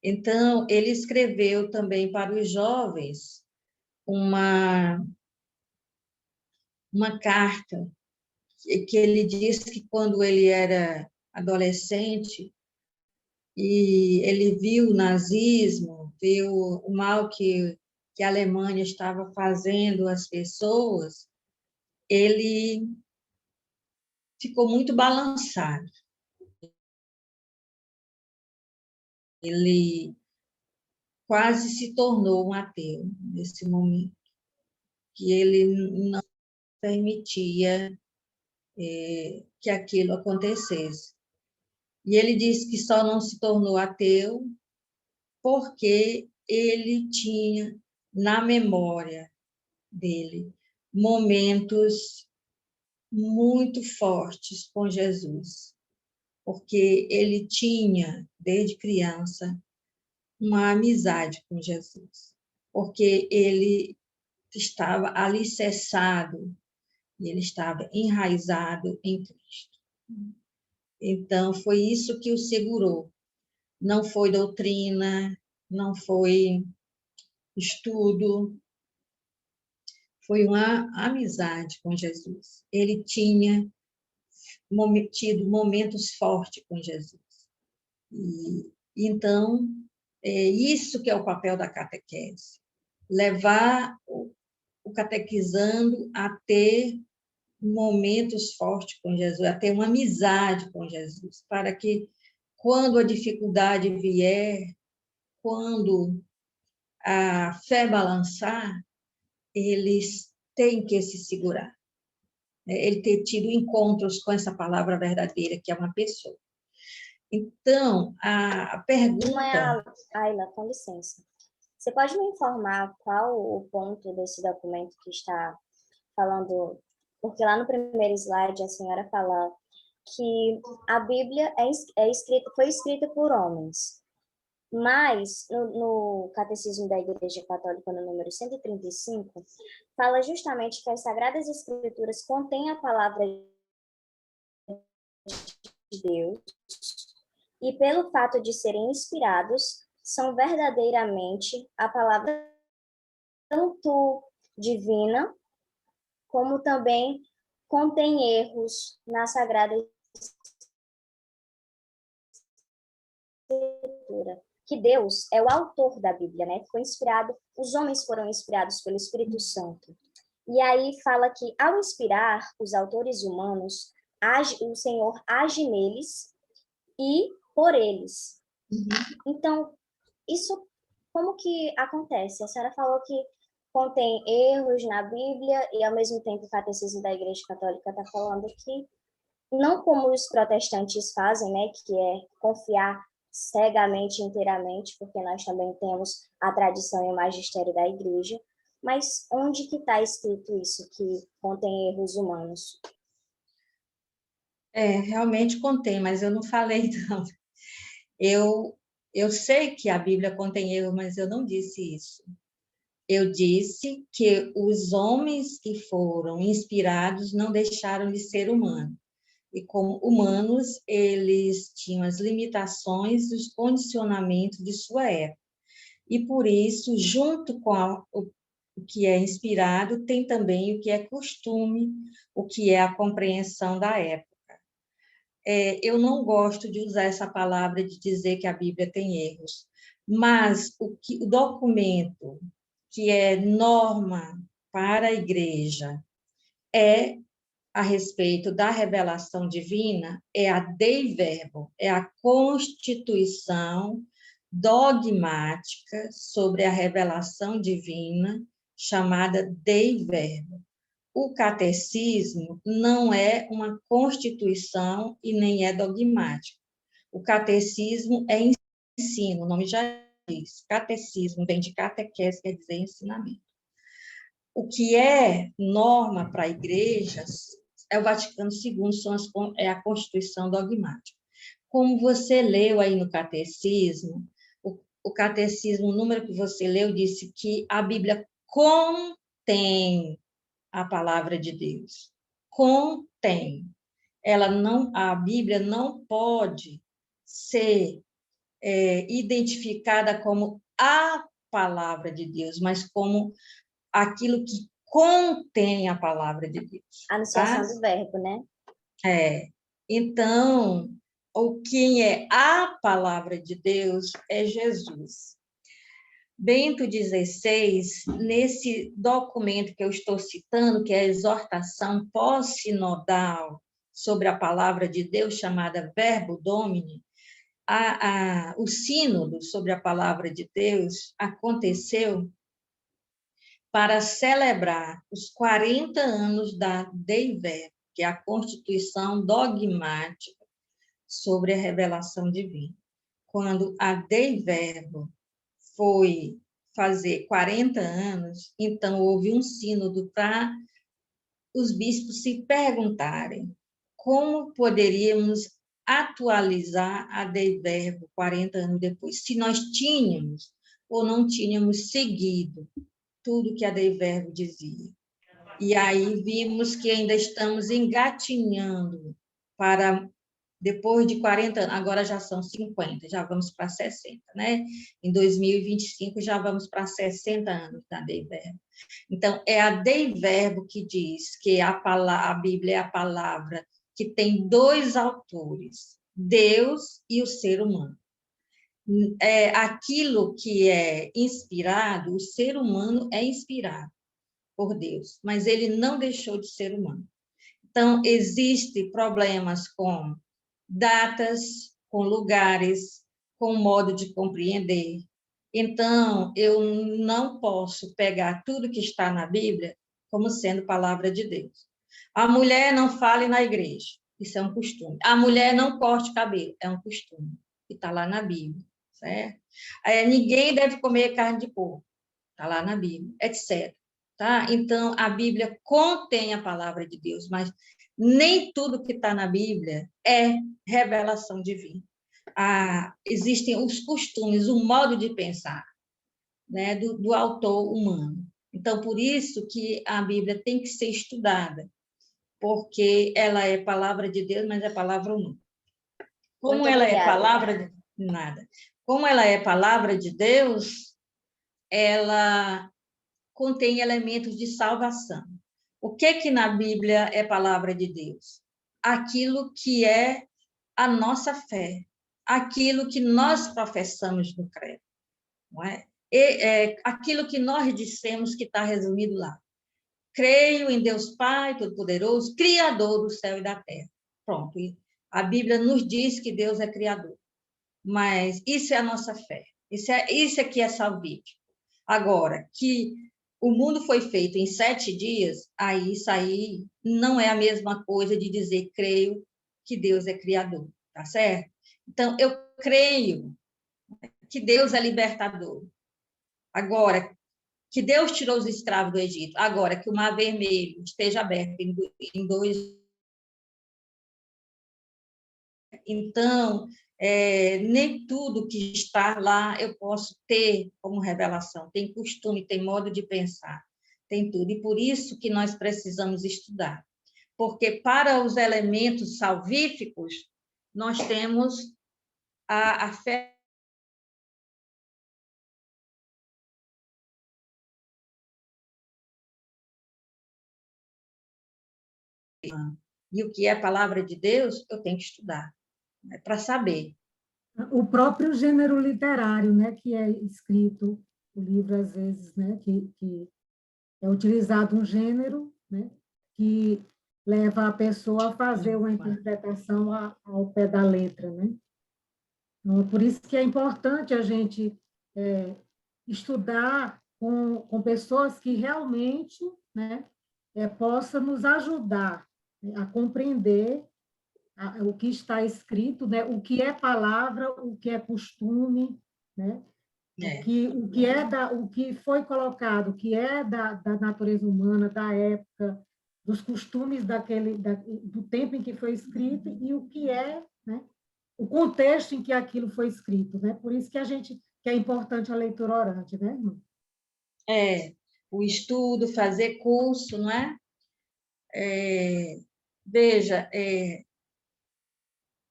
Então, ele escreveu também para os jovens uma carta que ele disse que quando ele era adolescente e ele viu o nazismo, viu o mal que a Alemanha estava fazendo às pessoas, ele ficou muito balançado. Ele quase se tornou um ateu nesse momento, que ele não permitia que aquilo acontecesse. E ele disse que só não se tornou ateu porque ele tinha na memória dele momentos muito fortes com Jesus, porque ele tinha, desde criança, uma amizade com Jesus, porque ele estava alicerçado, ele estava enraizado em Cristo. Então, foi isso que o segurou. Não foi doutrina, não foi estudo, foi uma amizade com Jesus. Ele tinha tido momentos fortes com Jesus. Então, é isso que é o papel da catequese, levar o catequizando a ter momentos fortes com Jesus, a ter uma amizade com Jesus, para que, quando a dificuldade vier, quando a fé balançar, eles têm que se segurar. Ele ter tido encontros com essa palavra verdadeira, que é uma pessoa. Então, a pergunta... Ayla, com licença. Você pode me informar qual o ponto desse documento que está falando? Porque lá no primeiro slide a senhora fala que a Bíblia foi escrita por homens, mas no Catecismo da Igreja Católica, no número 135, fala justamente que as Sagradas Escrituras contêm a palavra de Deus e, pelo fato de serem inspirados, são verdadeiramente a palavra tanto divina, como também contém erros na Sagrada Escritura. Que Deus é o autor da Bíblia, né? Foi inspirado, os homens foram inspirados pelo Espírito Santo. E aí fala que, ao inspirar os autores humanos, o Senhor age neles e por eles. Então, isso como que acontece? A senhora falou que contém erros na Bíblia e, ao mesmo tempo, o Catecismo da Igreja Católica está falando que, não como os protestantes fazem, né, que é confiar cegamente, inteiramente, porque nós também temos a tradição e o magistério da Igreja, mas onde que está escrito isso, que contém erros humanos? Realmente contém, mas eu não falei, não. Eu sei que a Bíblia contém erro, mas eu não disse isso. Eu disse que os homens que foram inspirados não deixaram de ser humanos. E como humanos, eles tinham as limitações e os condicionamentos de sua época. E por isso, junto com o que é inspirado, tem também o que é costume, o que é a compreensão da época. Eu não gosto de usar essa palavra de dizer que a Bíblia tem erros, mas o documento que é norma para a igreja a respeito da revelação divina, é a Dei Verbum, é a constituição dogmática sobre a revelação divina, chamada Dei Verbum. O catecismo não é uma constituição e nem é dogmático. O catecismo é ensino, o nome já diz. Catecismo vem de catequese, quer dizer ensinamento. O que é norma para igrejas é o Vaticano II, é a Constituição dogmática. Como você leu aí no catecismo, o catecismo, o número que você leu, disse que a Bíblia contém a palavra de Deus. Contém. A Bíblia não pode ser identificada como a palavra de Deus, mas como aquilo que contém a palavra de Deus. A anunciação do verbo, né? Então, quem é a palavra de Deus é Jesus. Bento XVI, nesse documento que eu estou citando, que é a exortação pós-sinodal sobre a palavra de Deus, chamada Verbo Domini, o sínodo sobre a palavra de Deus aconteceu para celebrar os 40 anos da Dei Verbo, que é a Constituição dogmática sobre a revelação divina. Quando a Dei Verbo foi fazer 40 anos, então houve um sínodo para os bispos se perguntarem como poderíamos atualizar a Dei Verbo 40 anos depois, se nós tínhamos ou não tínhamos seguido tudo que a Dei Verbo dizia. E aí vimos que ainda estamos engatinhando para, depois de 40 anos, agora já são 50, já vamos para 60, né? Em 2025 já vamos para 60 anos da Dei Verbo. Então, é a Dei Verbo que diz que a Bíblia é a palavra que tem dois autores, Deus e o ser humano. Aquilo que é inspirado, o ser humano é inspirado por Deus, mas ele não deixou de ser humano. Então, existem problemas com datas, com lugares, com modo de compreender. Então, eu não posso pegar tudo que está na Bíblia como sendo palavra de Deus. A mulher não fale na igreja, isso é um costume. A mulher não corte cabelo, é um costume, que está lá na Bíblia. Certo? Ninguém deve comer carne de porco, está lá na Bíblia, etc. Tá? Então, a Bíblia contém a palavra de Deus, mas nem tudo que está na Bíblia é revelação divina. Existem os costumes, o modo de pensar, né, do autor humano. Então, por isso que a Bíblia tem que ser estudada, porque ela é palavra de Deus, mas é palavra humana. Como ela é palavra de nada. Como ela é palavra de Deus, ela contém elementos de salvação. O que na Bíblia é palavra de Deus? Aquilo que é a nossa fé, aquilo que nós professamos no credo, não é? Aquilo que nós dissemos que está resumido lá. Creio em Deus Pai Todo-Poderoso, Criador do céu e da terra. Pronto. A Bíblia nos diz que Deus é Criador. Mas isso é a nossa fé. Isso é que é salvífico. Agora, que o mundo foi feito em 7 dias, isso aí não é a mesma coisa de dizer creio que Deus é Criador, tá certo? Então, eu creio que Deus é libertador. Agora, que Deus tirou os escravos do Egito. Agora, que o Mar Vermelho esteja aberto em 2. Então, nem tudo que está lá eu posso ter como revelação. Tem costume, tem modo de pensar, tem tudo. E por isso que nós precisamos estudar. Porque para os elementos salvíficos, nós temos a fé. E o que é a palavra de Deus, eu tenho que estudar, né, para saber. O próprio gênero literário, né, que é escrito, o livro, às vezes, né, que é utilizado um gênero, né, que leva a pessoa a fazer uma interpretação ao pé da letra, né? Então, por isso que é importante a gente estudar com pessoas que realmente, né, possam nos ajudar, né, a compreender o que está escrito, né? O que é palavra, o que é costume, né? O que foi colocado, o que é da natureza humana, da época, dos costumes do tempo em que foi escrito e o que é, né, o contexto em que aquilo foi escrito, né? Por isso que é importante a leitura orante, né, irmã? O estudo, fazer curso, não é? Veja,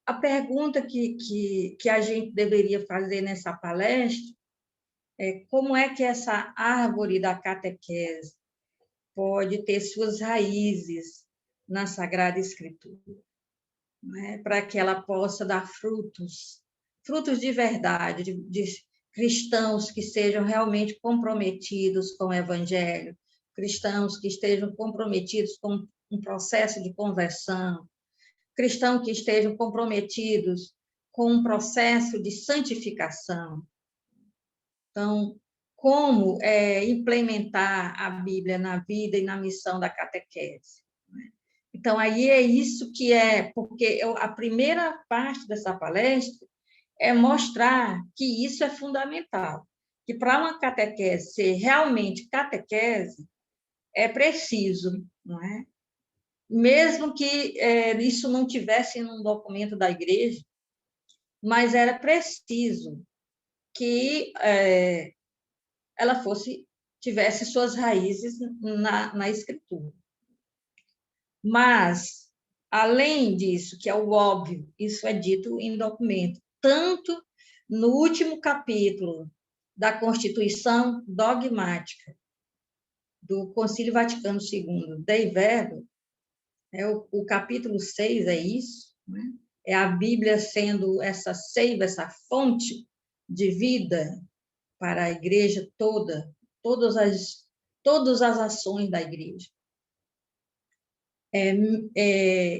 a pergunta que a gente deveria fazer nessa palestra é como é que essa árvore da catequese pode ter suas raízes na Sagrada Escritura, né? Para que ela possa dar frutos de verdade, de cristãos que sejam realmente comprometidos com o Evangelho, cristãos que estejam comprometidos com um processo de conversão, cristãos que estejam comprometidos com um processo de santificação. Então, como implementar a Bíblia na vida e na missão da catequese? Então, aí é isso que porque a primeira parte dessa palestra é mostrar que isso é fundamental, que para uma catequese ser realmente catequese, é preciso, não é? Mesmo que isso não tivesse num documento da igreja, mas era preciso que ela tivesse suas raízes na Escritura. Mas, além disso, que é o óbvio, isso é dito em documento, tanto no último capítulo da Constituição Dogmática do Concílio Vaticano II, Dei Verbum, o capítulo 6 é isso, né? É a Bíblia sendo essa seiva, essa fonte de vida para a igreja toda, todas as ações da igreja.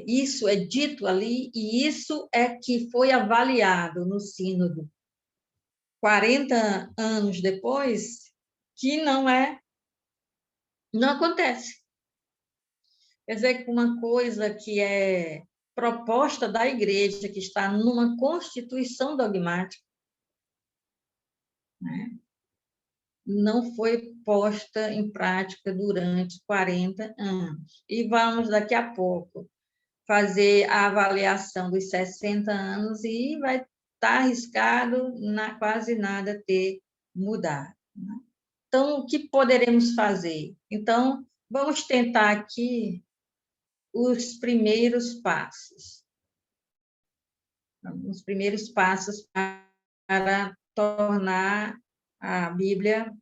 Isso é dito ali, e isso é que foi avaliado no Sínodo 40 anos depois, que não acontece. Quer dizer, que uma coisa que é proposta da igreja, que está numa constituição dogmática, né, não foi posta em prática durante 40 anos. E vamos, daqui a pouco, fazer a avaliação dos 60 anos e vai estar arriscado quase nada ter mudado, né? Então, o que poderemos fazer? Então, vamos tentar aqui os primeiros passos. Os primeiros passos para tornar a Bíblia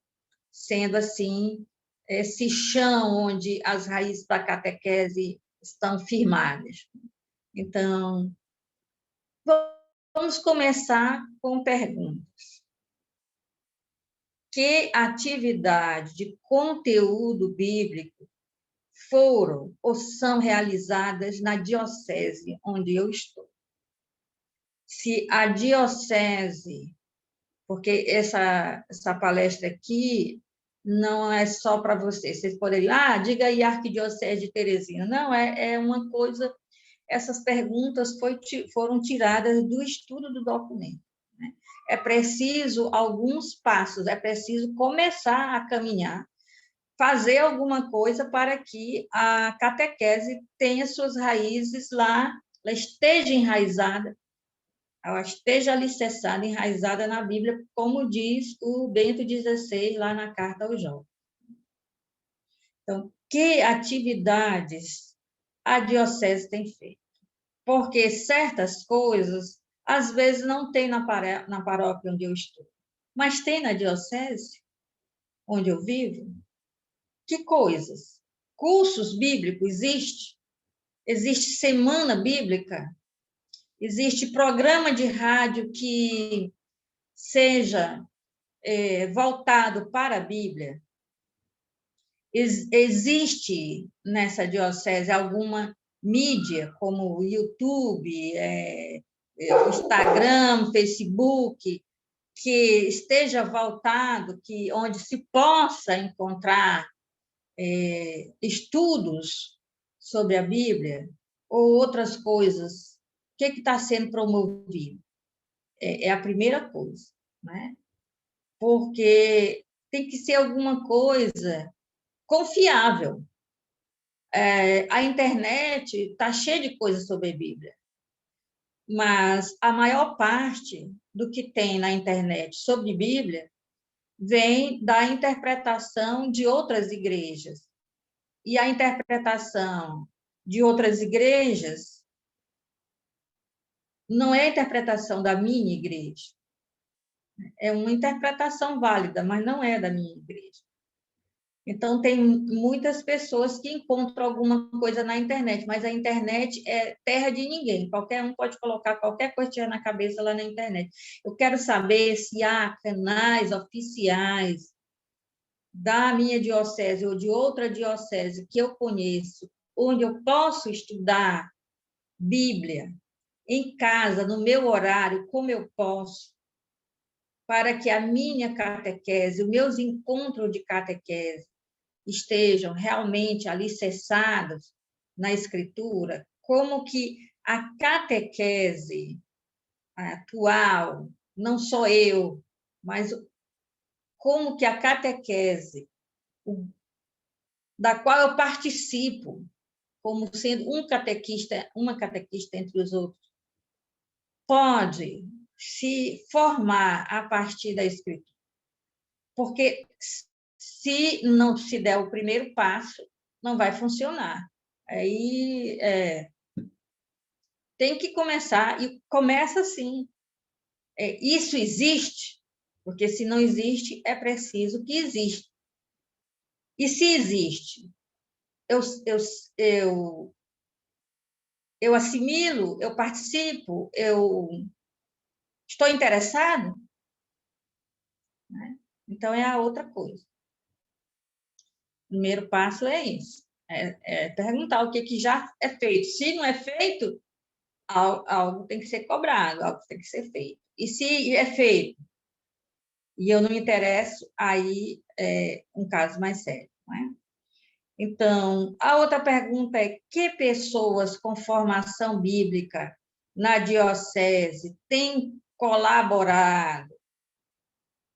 sendo, assim, esse chão onde as raízes da catequese estão firmadas. Então, vamos começar com perguntas. Que atividade de conteúdo bíblico foram ou são realizadas na diocese onde eu estou? Se a diocese, porque essa palestra aqui não é só para vocês poderiam, diga aí Arquidiocese de Teresina. Não, é uma coisa, essas perguntas foram tiradas do estudo do documento, né? É preciso alguns passos, é preciso começar a caminhar, fazer alguma coisa para que a catequese tenha suas raízes lá, ela esteja enraizada, ela esteja alicerçada, enraizada na Bíblia, como diz o Bento XVI lá na Carta aos Jovens. Então, que atividades a diocese tem feito? Porque certas coisas, às vezes, não tem na paróquia onde eu estou, mas tem na diocese onde eu vivo. Que coisas? Cursos bíblicos existe? Existe semana bíblica? Existe programa de rádio que seja voltado para a Bíblia? Existe nessa diocese alguma mídia, como o YouTube, Instagram, Facebook, que esteja voltado, onde se possa encontrar estudos sobre a Bíblia ou outras coisas? O que está sendo promovido? É a primeira coisa, né? Porque tem que ser alguma coisa confiável. A internet está cheia de coisas sobre a Bíblia, mas a maior parte do que tem na internet sobre Bíblia vem da interpretação de outras igrejas. E a interpretação de outras igrejas não é a interpretação da minha igreja. É uma interpretação válida, mas não é da minha igreja. Então, tem muitas pessoas que encontram alguma coisa na internet, mas a internet é terra de ninguém. Qualquer um pode colocar qualquer coisa que tiver na cabeça lá na internet. Eu quero saber se há canais oficiais da minha diocese ou de outra diocese que eu conheço, onde eu posso estudar Bíblia em casa, no meu horário, como eu posso, para que a minha catequese, os meus encontros de catequese estejam realmente alicerçados na Escritura, como que a catequese atual, não só eu, mas como que a catequese da qual eu participo, como sendo uma catequista entre os outros, pode se formar a partir da Escritura. Porque se não se der o primeiro passo, não vai funcionar. Aí tem que começar, e começa assim. Isso existe, porque se não existe, é preciso que exista. E se existe, eu assimilo, eu participo, eu estou interessado, né? Então, é a outra coisa. O primeiro passo é isso, é perguntar o que já é feito. Se não é feito, algo tem que ser cobrado, algo tem que ser feito. E se é feito e eu não me interesso, aí é um caso mais sério, não é? Então, a outra pergunta é: que pessoas com formação bíblica na diocese têm colaborado,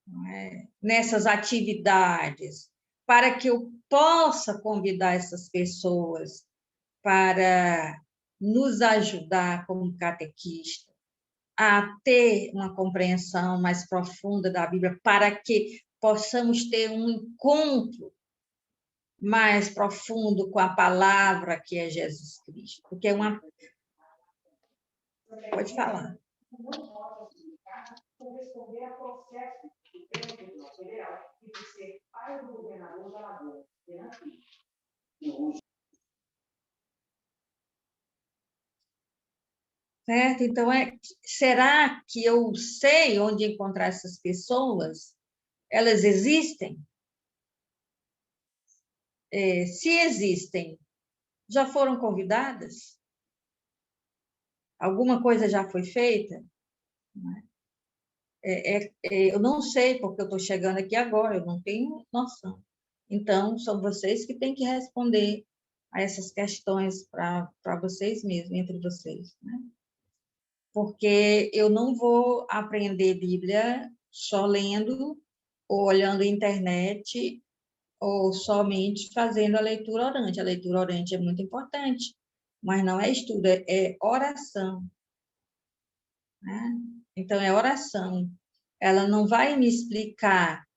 não é, nessas atividades, para que eu possa convidar essas pessoas para nos ajudar como catequista a ter uma compreensão mais profunda da Bíblia, para que possamos ter um encontro mais profundo com a palavra que é Jesus Cristo, porque é uma... Pode falar. Corresponder a processo do Tribunal Federal e de ser pai do governador da Alagoas, Fernando Filho. Certo? Então, será que eu sei onde encontrar essas pessoas? Elas existem? Se existem, já foram convidadas? Alguma coisa já foi feita? Eu não sei, porque eu estou chegando aqui agora, eu não tenho noção. Então, são vocês que têm que responder a essas questões para vocês mesmos, entre vocês, né? Porque eu não vou aprender Bíblia só lendo ou olhando a internet ou somente fazendo a leitura orante. A leitura orante é muito importante, mas não é estudo, é oração, né? Então, é oração. Ela não vai me explicar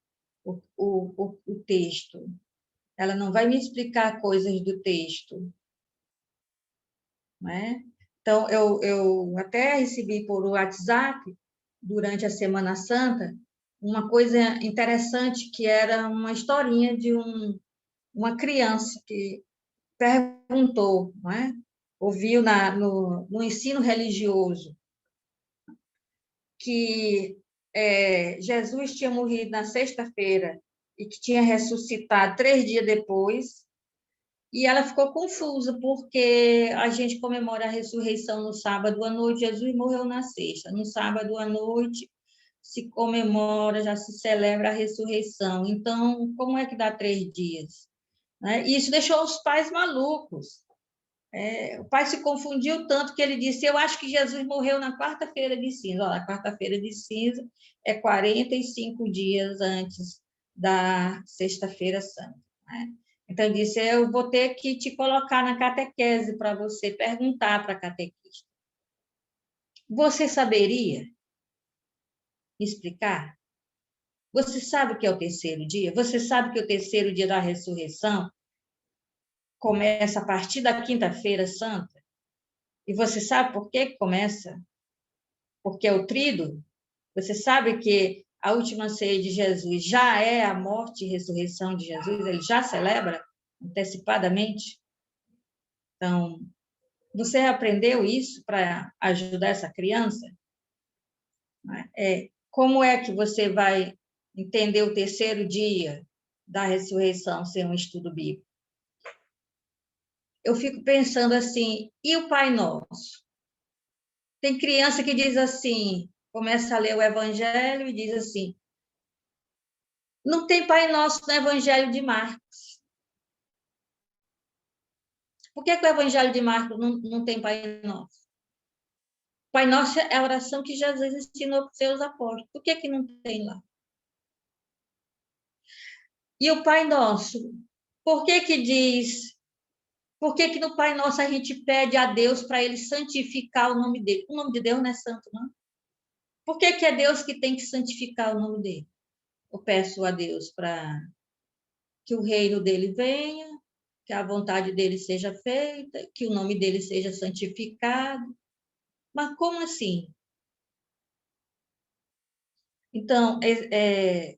o texto, ela não vai me explicar coisas do texto, né? Então, eu até recebi por WhatsApp, durante a Semana Santa, uma coisa interessante, que era uma historinha de uma criança que perguntou, não é? Ouviu no ensino religioso que Jesus tinha morrido na sexta-feira e que tinha ressuscitado 3 dias depois, e ela ficou confusa, porque a gente comemora a ressurreição no sábado à noite, Jesus morreu na sexta, no sábado à noite se comemora, já se celebra a ressurreição, então como é que dá 3 dias? Né? E isso deixou os pais malucos. O pai se confundiu tanto que ele disse: eu acho que Jesus morreu na quarta-feira de cinza. Olha, a quarta-feira de cinza é 45 dias antes da sexta-feira santa, né? Então, ele disse, eu vou ter que te colocar na catequese para você perguntar para a catequista. Você saberia explicar? Você sabe o que é o terceiro dia? Você sabe que o terceiro dia da ressurreição começa a partir da quinta-feira santa? E você sabe por que começa? Porque é o tríduo. Você sabe que a última ceia de Jesus já é a morte e ressurreição de Jesus? Ele já celebra antecipadamente? Então, você aprendeu isso para ajudar essa criança? Como é que você vai entender o terceiro dia da ressurreição sem um estudo bíblico? Eu fico pensando assim, e o Pai Nosso? Tem criança que diz assim, começa a ler o Evangelho e diz assim, não tem Pai Nosso no Evangelho de Marcos. Por que o Evangelho de Marcos não tem Pai Nosso? Pai Nosso é a oração que Jesus ensinou para os seus apóstolos. Por que não tem lá? E o Pai Nosso, por que diz... Por que no Pai Nosso a gente pede a Deus para Ele santificar o nome dele? O nome de Deus não é santo, não? Por que é Deus que tem que santificar o nome dele? Eu peço a Deus para que o reino dele venha, que a vontade dele seja feita, que o nome dele seja santificado. Mas como assim? Então,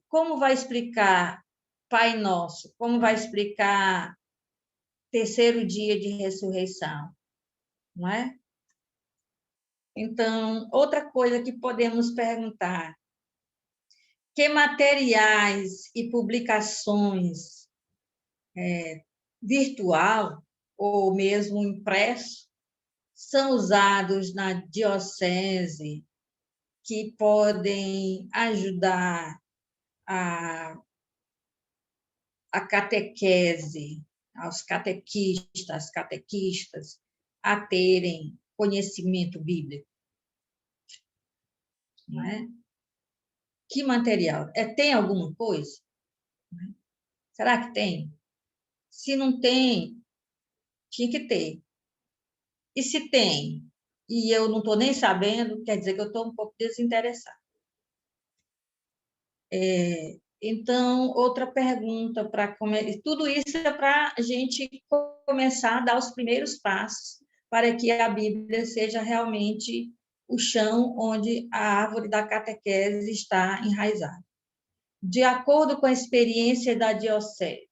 como vai explicar Pai Nosso? Como vai explicar terceiro dia de ressurreição? Não é? Então, outra coisa que podemos perguntar, que materiais e publicações virtual ou mesmo impresso são usados na diocese que podem ajudar a catequese, aos catequistas, catequistas, a terem conhecimento bíblico? Não é? Que material? Tem alguma coisa? Será que tem? Se não tem, tinha que ter. E se tem, e eu não estou nem sabendo, quer dizer que eu estou um pouco desinteressada. Então, outra pergunta para começar. Tudo isso é para a gente começar a dar os primeiros passos para que a Bíblia seja realmente o chão onde a árvore da catequese está enraizada. De acordo com a experiência da diocese,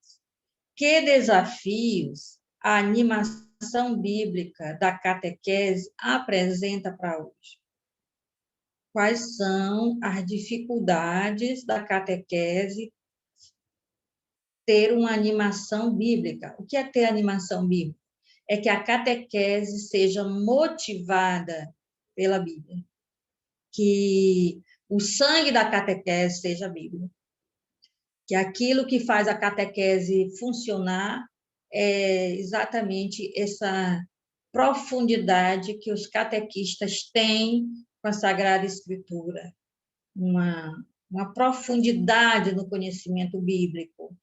que desafios a animação bíblica da catequese apresenta para hoje? Quais são as dificuldades da catequese ter uma animação bíblica? O que é ter animação bíblica? É que a catequese seja motivada pela Bíblia, que o sangue da catequese seja a Bíblia, que aquilo que faz a catequese funcionar é exatamente essa profundidade que os catequistas têm com a Sagrada Escritura, uma profundidade no conhecimento bíblico,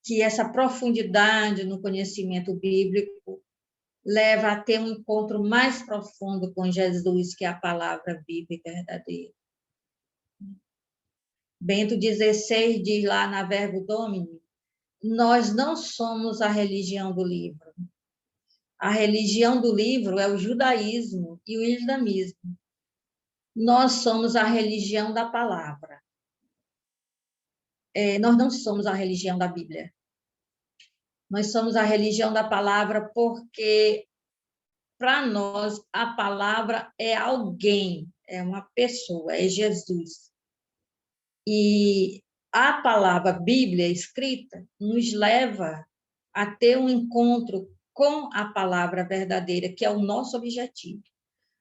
que essa profundidade no conhecimento bíblico leva a ter um encontro mais profundo com Jesus, que é a palavra bíblica verdadeira. Bento XVI diz lá na Verbo Domini, nós não somos a religião do livro. A religião do livro é o judaísmo e o islamismo. Nós somos a religião da palavra. Nós não somos a religião da Bíblia. Nós somos a religião da palavra porque, para nós, a palavra é alguém, é uma pessoa, é Jesus. E a palavra Bíblia escrita nos leva a ter um encontro com a palavra verdadeira, que é o nosso objetivo.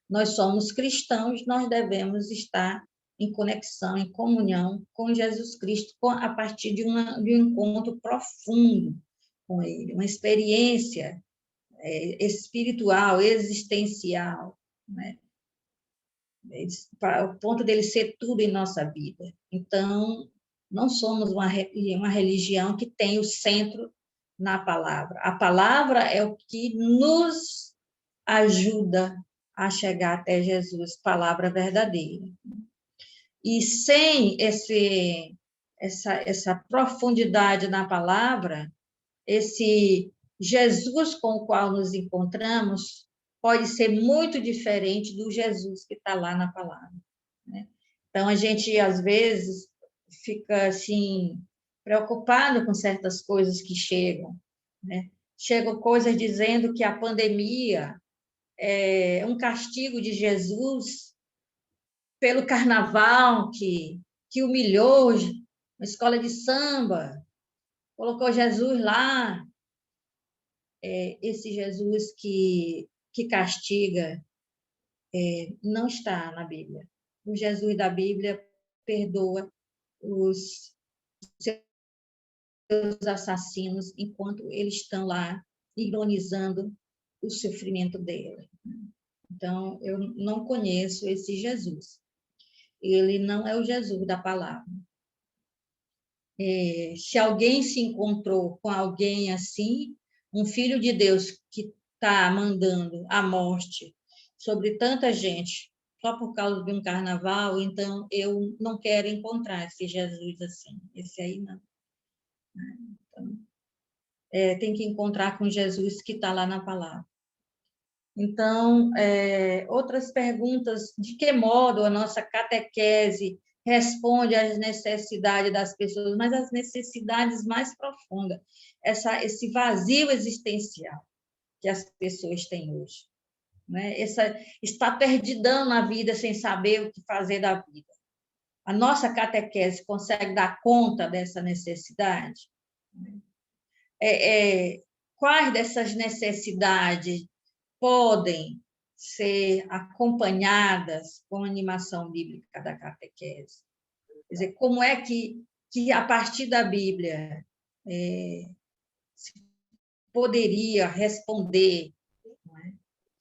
Nós somos cristãos, nós devemos estar em conexão, em comunhão com Jesus Cristo, a partir de um encontro profundo com Ele, uma experiência espiritual, existencial, né? Ao ponto dele ser tudo em nossa vida. Então, não somos uma religião que tem o centro na palavra. A palavra é o que nos ajuda a chegar até Jesus, palavra verdadeira. E sem essa profundidade na palavra, esse Jesus com o qual nos encontramos pode ser muito diferente do Jesus que está lá na palavra, né? Então, a gente, às vezes, fica, assim, preocupado com certas coisas que chegam, né? Chegam coisas dizendo que a pandemia é um castigo de Jesus pelo carnaval que humilhou uma escola de samba, colocou Jesus lá. Esse Jesus que castiga não está na Bíblia. O Jesus da Bíblia perdoa os seus assassinos enquanto eles estão lá ironizando o sofrimento dele. Então, eu não conheço esse Jesus. Ele não é o Jesus da palavra. Se alguém se encontrou com alguém assim, um filho de Deus que está mandando a morte sobre tanta gente só por causa de um carnaval, então eu não quero encontrar esse Jesus assim. Esse aí não. Então, tem que encontrar com Jesus que está lá na palavra. Então, outras perguntas: de que modo a nossa catequese responde às necessidades das pessoas, mas as necessidades mais profundas, esse vazio existencial que as pessoas têm hoje, né? Está perdidão na vida sem saber o que fazer da vida. A nossa catequese consegue dar conta dessa necessidade? Quais dessas necessidades podem ser acompanhadas com a animação bíblica da catequese? Quer dizer, como é que a partir da Bíblia se poderia responder, não é,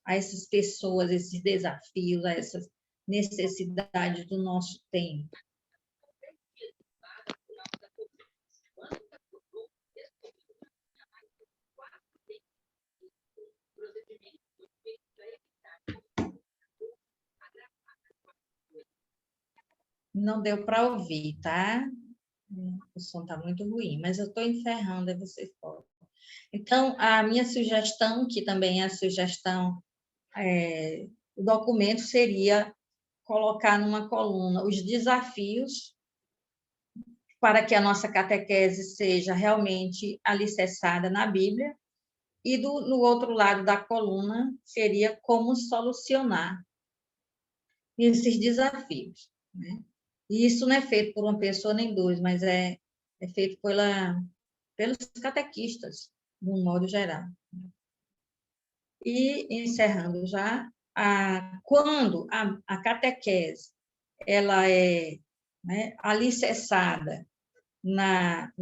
a essas pessoas, esses desafios, a essas necessidades do nosso tempo? Não deu para ouvir, tá? O som está muito ruim, mas eu estou encerrando, aí vocês podem. Então, a minha sugestão, que também é a sugestão do documento, seria colocar numa coluna os desafios para que a nossa catequese seja realmente alicerçada na Bíblia, e no outro lado da coluna seria como solucionar esses desafios, né? E isso não é feito por uma pessoa nem dois, mas é feito pelos catequistas, de um modo geral. E, encerrando já, quando a catequese ela é, né, alicerçada na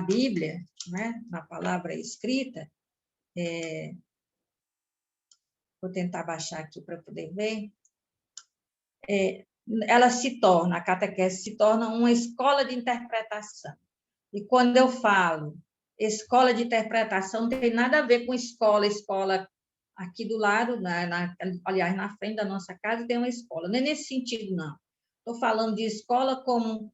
Bíblia, né, na palavra escrita, vou tentar baixar aqui para poder ver, a catequese se torna uma escola de interpretação. E quando eu falo escola de interpretação, não tem nada a ver com escola aqui do lado, aliás, na frente da nossa casa tem uma escola. Não é nesse sentido, não. Estou falando de escola como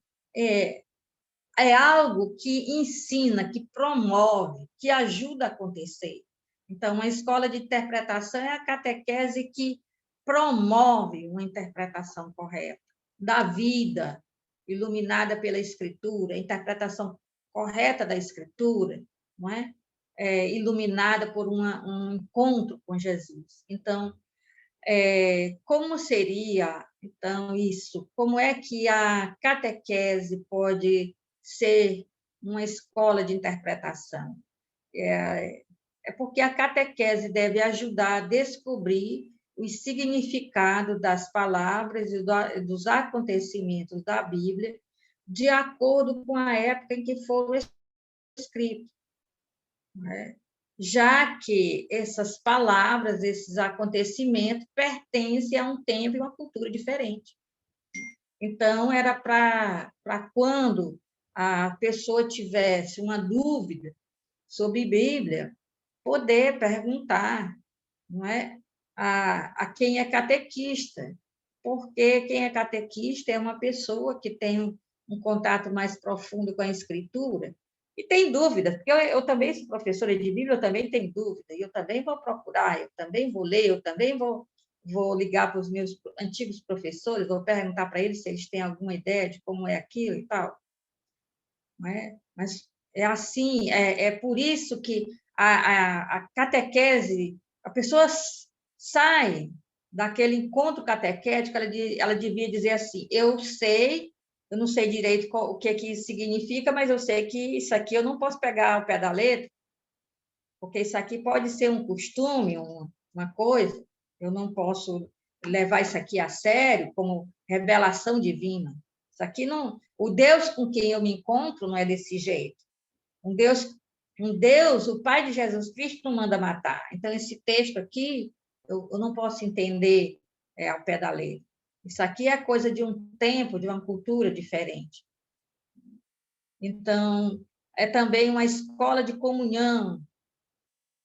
algo que ensina, que promove, que ajuda a acontecer. Então, uma escola de interpretação é a catequese que promove uma interpretação correta da vida, iluminada pela Escritura, a interpretação correta da Escritura, não é? Iluminada por um encontro com Jesus. Então, como seria, então, isso? Como é que a catequese pode ser uma escola de interpretação? Porque a catequese deve ajudar a descobrir os significados das palavras e dos acontecimentos da Bíblia de acordo com a época em que foram escritos, né? Já que essas palavras, esses acontecimentos, pertencem a um tempo e uma cultura diferente. Então, era para quando a pessoa tivesse uma dúvida sobre Bíblia, poder perguntar, não é? A quem é catequista, porque quem é catequista é uma pessoa que tem um contato mais profundo com a Escritura e tem dúvidas, porque eu também sou professora de Bíblia, eu também tenho dúvida, e eu também vou procurar, eu também vou ler, eu também vou ligar para os meus antigos professores, vou perguntar para eles se eles têm alguma ideia de como é aquilo e tal. Não é? Mas é assim, é por isso que a catequese, a pessoa sai daquele encontro catequético, ela devia dizer assim, eu não sei direito o que isso significa, mas eu sei que isso aqui eu não posso pegar ao pé da letra, porque isso aqui pode ser um costume, uma coisa, eu não posso levar isso aqui a sério como revelação divina. Isso aqui não... O Deus com quem eu me encontro não é desse jeito. Um Deus, o Pai de Jesus Cristo não manda matar. Então, esse texto aqui, eu não posso entender ao pé da letra. Isso aqui é coisa de um tempo, de uma cultura diferente. Então, é também uma escola de comunhão,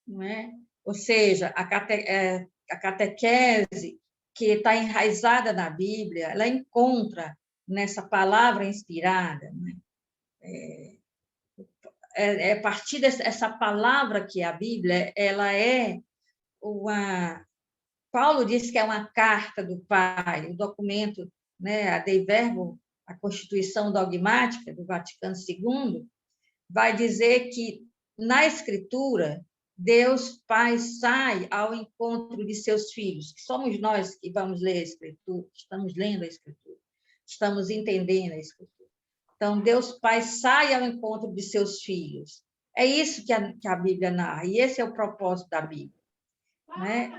não é? Ou seja, a catequese que está enraizada na Bíblia, ela encontra nessa palavra inspirada, né? A partir dessa palavra que é a Bíblia, ela é uma... Paulo diz que é uma carta do Pai, o documento, né, a Dei Verbum, a Constituição Dogmática do Vaticano II, vai dizer que, na Escritura, Deus Pai sai ao encontro de seus filhos, que somos nós que vamos ler a Escritura, estamos lendo a Escritura, estamos entendendo a Escritura. Então, Deus Pai sai ao encontro de seus filhos. É isso que a Bíblia narra, e esse é o propósito da Bíblia, né?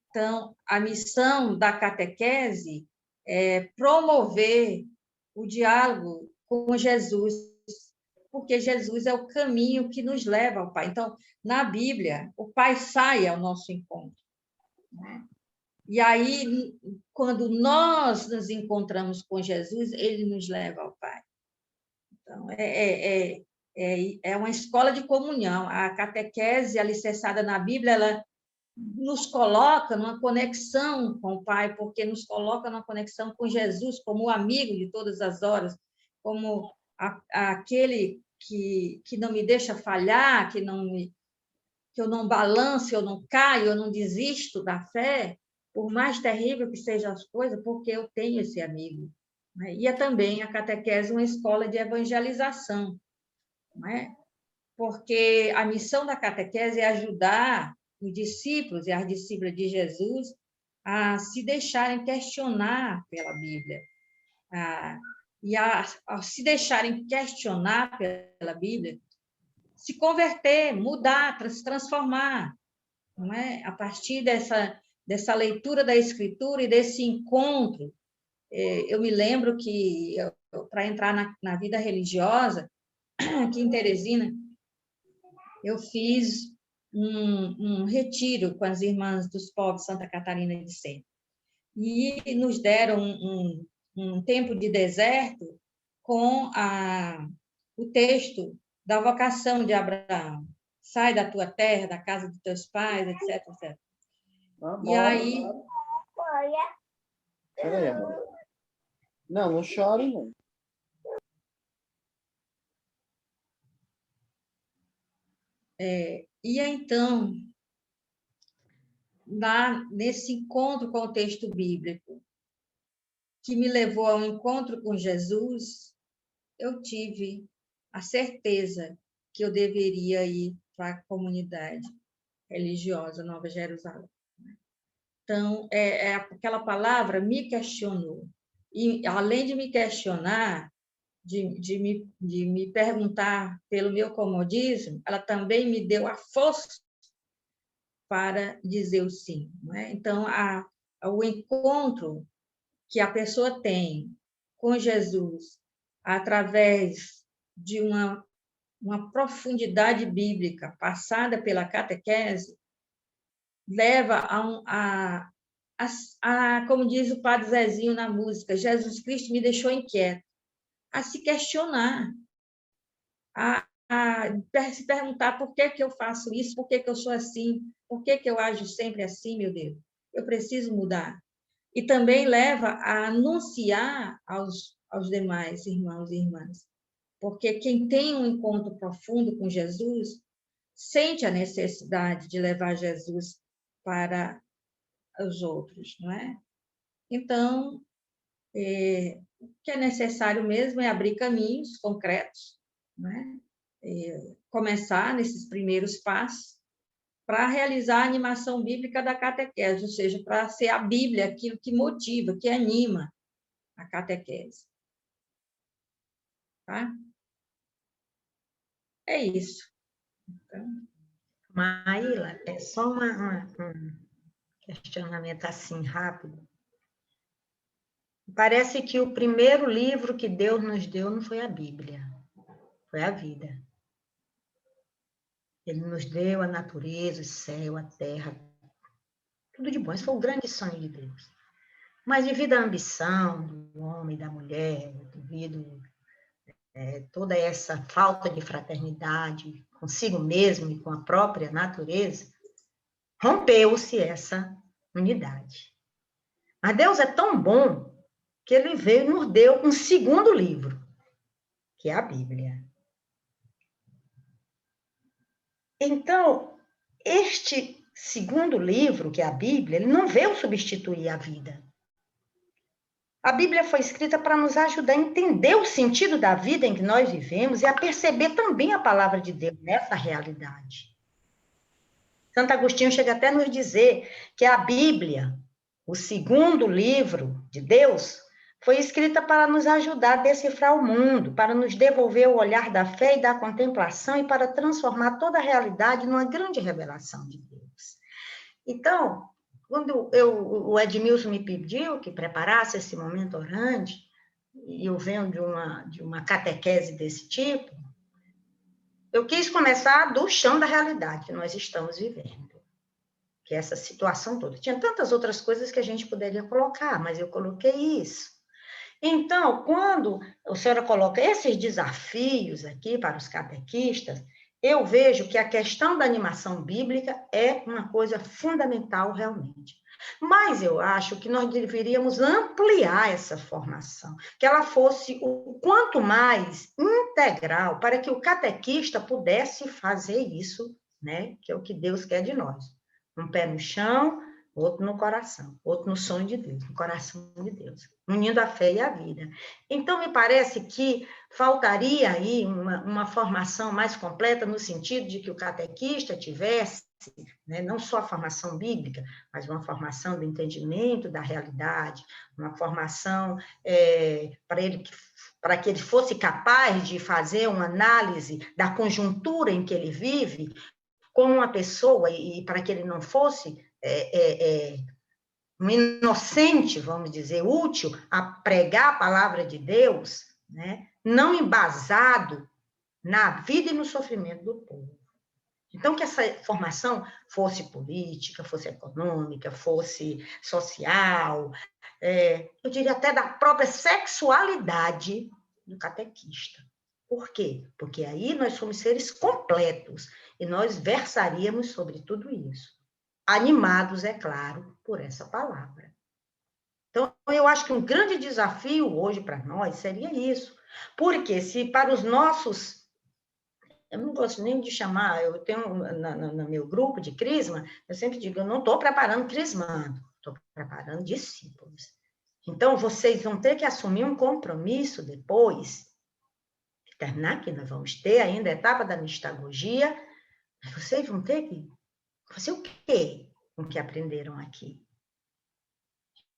Então, a missão da catequese é promover o diálogo com Jesus, porque Jesus é o caminho que nos leva ao Pai. Então, na Bíblia, o Pai sai ao nosso encontro, né? E aí, quando nós nos encontramos com Jesus, ele nos leva ao Pai. Então, é uma escola de comunhão. A catequese alicerçada na Bíblia, ela nos coloca numa conexão com o Pai, porque nos coloca numa conexão com Jesus, como o amigo de todas as horas, como aquele que não me deixa falhar, que eu não balance, eu não caio, eu não desisto da fé, por mais terrível que sejam as coisas, porque eu tenho esse amigo, né? E é também a catequese uma escola de evangelização, não é? Porque a missão da catequese é ajudar os discípulos e as discípulas de Jesus a se deixarem questionar pela Bíblia, e a se deixarem questionar pela Bíblia, se converter, mudar, se transformar, não é? A partir dessa leitura da Escritura e desse encontro. Eu me lembro que, para entrar na vida religiosa, aqui em Teresina, eu fiz um retiro com as irmãs dos povos Santa Catarina de Sena. E nos deram um tempo de deserto com o texto da vocação de Abraão. Sai da tua terra, da casa dos teus pais, etc, etc. E aí... Peraí, amor. Não chore, não. E então, lá nesse encontro com o texto bíblico, que me levou ao encontro com Jesus, eu tive a certeza que eu deveria ir para a comunidade religiosa Nova Jerusalém. Então, aquela palavra me questionou. E, além de me questionar, de me perguntar pelo meu comodismo, ela também me deu a força para dizer o sim, não é? Então, o encontro que a pessoa tem com Jesus através de uma profundidade bíblica passada pela catequese leva como diz o Padre Zezinho na música, Jesus Cristo me deixou inquieto. a se questionar, a se perguntar por que eu faço isso, por que eu sou assim, por que eu ajo sempre assim, meu Deus? Eu preciso mudar. E também leva a anunciar aos demais irmãos e irmãs. Porque quem tem um encontro profundo com Jesus sente a necessidade de levar Jesus para os outros, não é? Então, o que é necessário mesmo é abrir caminhos concretos, não é? Começar nesses primeiros passos para realizar a animação bíblica da catequese, ou seja, para ser a Bíblia aquilo que motiva, que anima a catequese. Tá? É isso. Então... Maíla, é só um questionamento assim, rápido. Parece que o primeiro livro que Deus nos deu não foi a Bíblia, foi a vida. Ele nos deu a natureza, o céu, a terra, tudo de bom. Esse foi o grande sonho de Deus. Mas devido à ambição do homem e da mulher, devido toda essa falta de fraternidade consigo mesmo e com a própria natureza, rompeu-se essa unidade. Mas Deus é tão bom que ele veio e nos deu um segundo livro, que é a Bíblia. Então, este segundo livro, que é a Bíblia, ele não veio substituir a vida. A Bíblia foi escrita para nos ajudar a entender o sentido da vida em que nós vivemos e a perceber também a palavra de Deus nessa realidade. Santo Agostinho chega até a nos dizer que a Bíblia, o segundo livro de Deus, foi escrita para nos ajudar a decifrar o mundo, para nos devolver o olhar da fé e da contemplação e para transformar toda a realidade numa grande revelação de Deus. Então, quando o Edmilson me pediu que preparasse esse momento orante, e eu venho de uma catequese desse tipo, eu quis começar do chão da realidade que nós estamos vivendo, que é essa situação toda. Tinha tantas outras coisas que a gente poderia colocar, mas eu coloquei isso. Então, quando a senhora coloca esses desafios aqui para os catequistas, eu vejo que a questão da animação bíblica é uma coisa fundamental realmente. Mas eu acho que nós deveríamos ampliar essa formação, que ela fosse o quanto mais integral, para que o catequista pudesse fazer isso, né? Que é o que Deus quer de nós. Um pé no chão, outro no coração, outro no sonho de Deus, no coração de Deus, unindo a fé e a vida. Então, me parece que faltaria aí uma formação mais completa, no sentido de que o catequista tivesse, né, não só a formação bíblica, mas uma formação do entendimento da realidade, uma formação para que ele fosse capaz de fazer uma análise da conjuntura em que ele vive, como uma pessoa, e para que ele não fosse um inocente, vamos dizer, útil a pregar a palavra de Deus, né? Não embasado na vida e no sofrimento do povo. Então, que essa formação fosse política, fosse econômica, fosse social, eu diria até da própria sexualidade do catequista. Por quê? Porque aí nós somos seres completos e nós versaríamos sobre tudo isso. Animados, é claro, por essa palavra. Então, eu acho que um grande desafio hoje para nós seria isso. Porque se para os nossos... Eu não gosto nem de chamar, eu tenho no meu grupo de crisma, eu sempre digo, eu não estou preparando crismando, estou preparando discípulos. Então, vocês vão ter que assumir um compromisso depois, que terminar, que nós vamos ter ainda a etapa da mistagogia, mas vocês vão ter que fazer o quê com o que aprenderam aqui?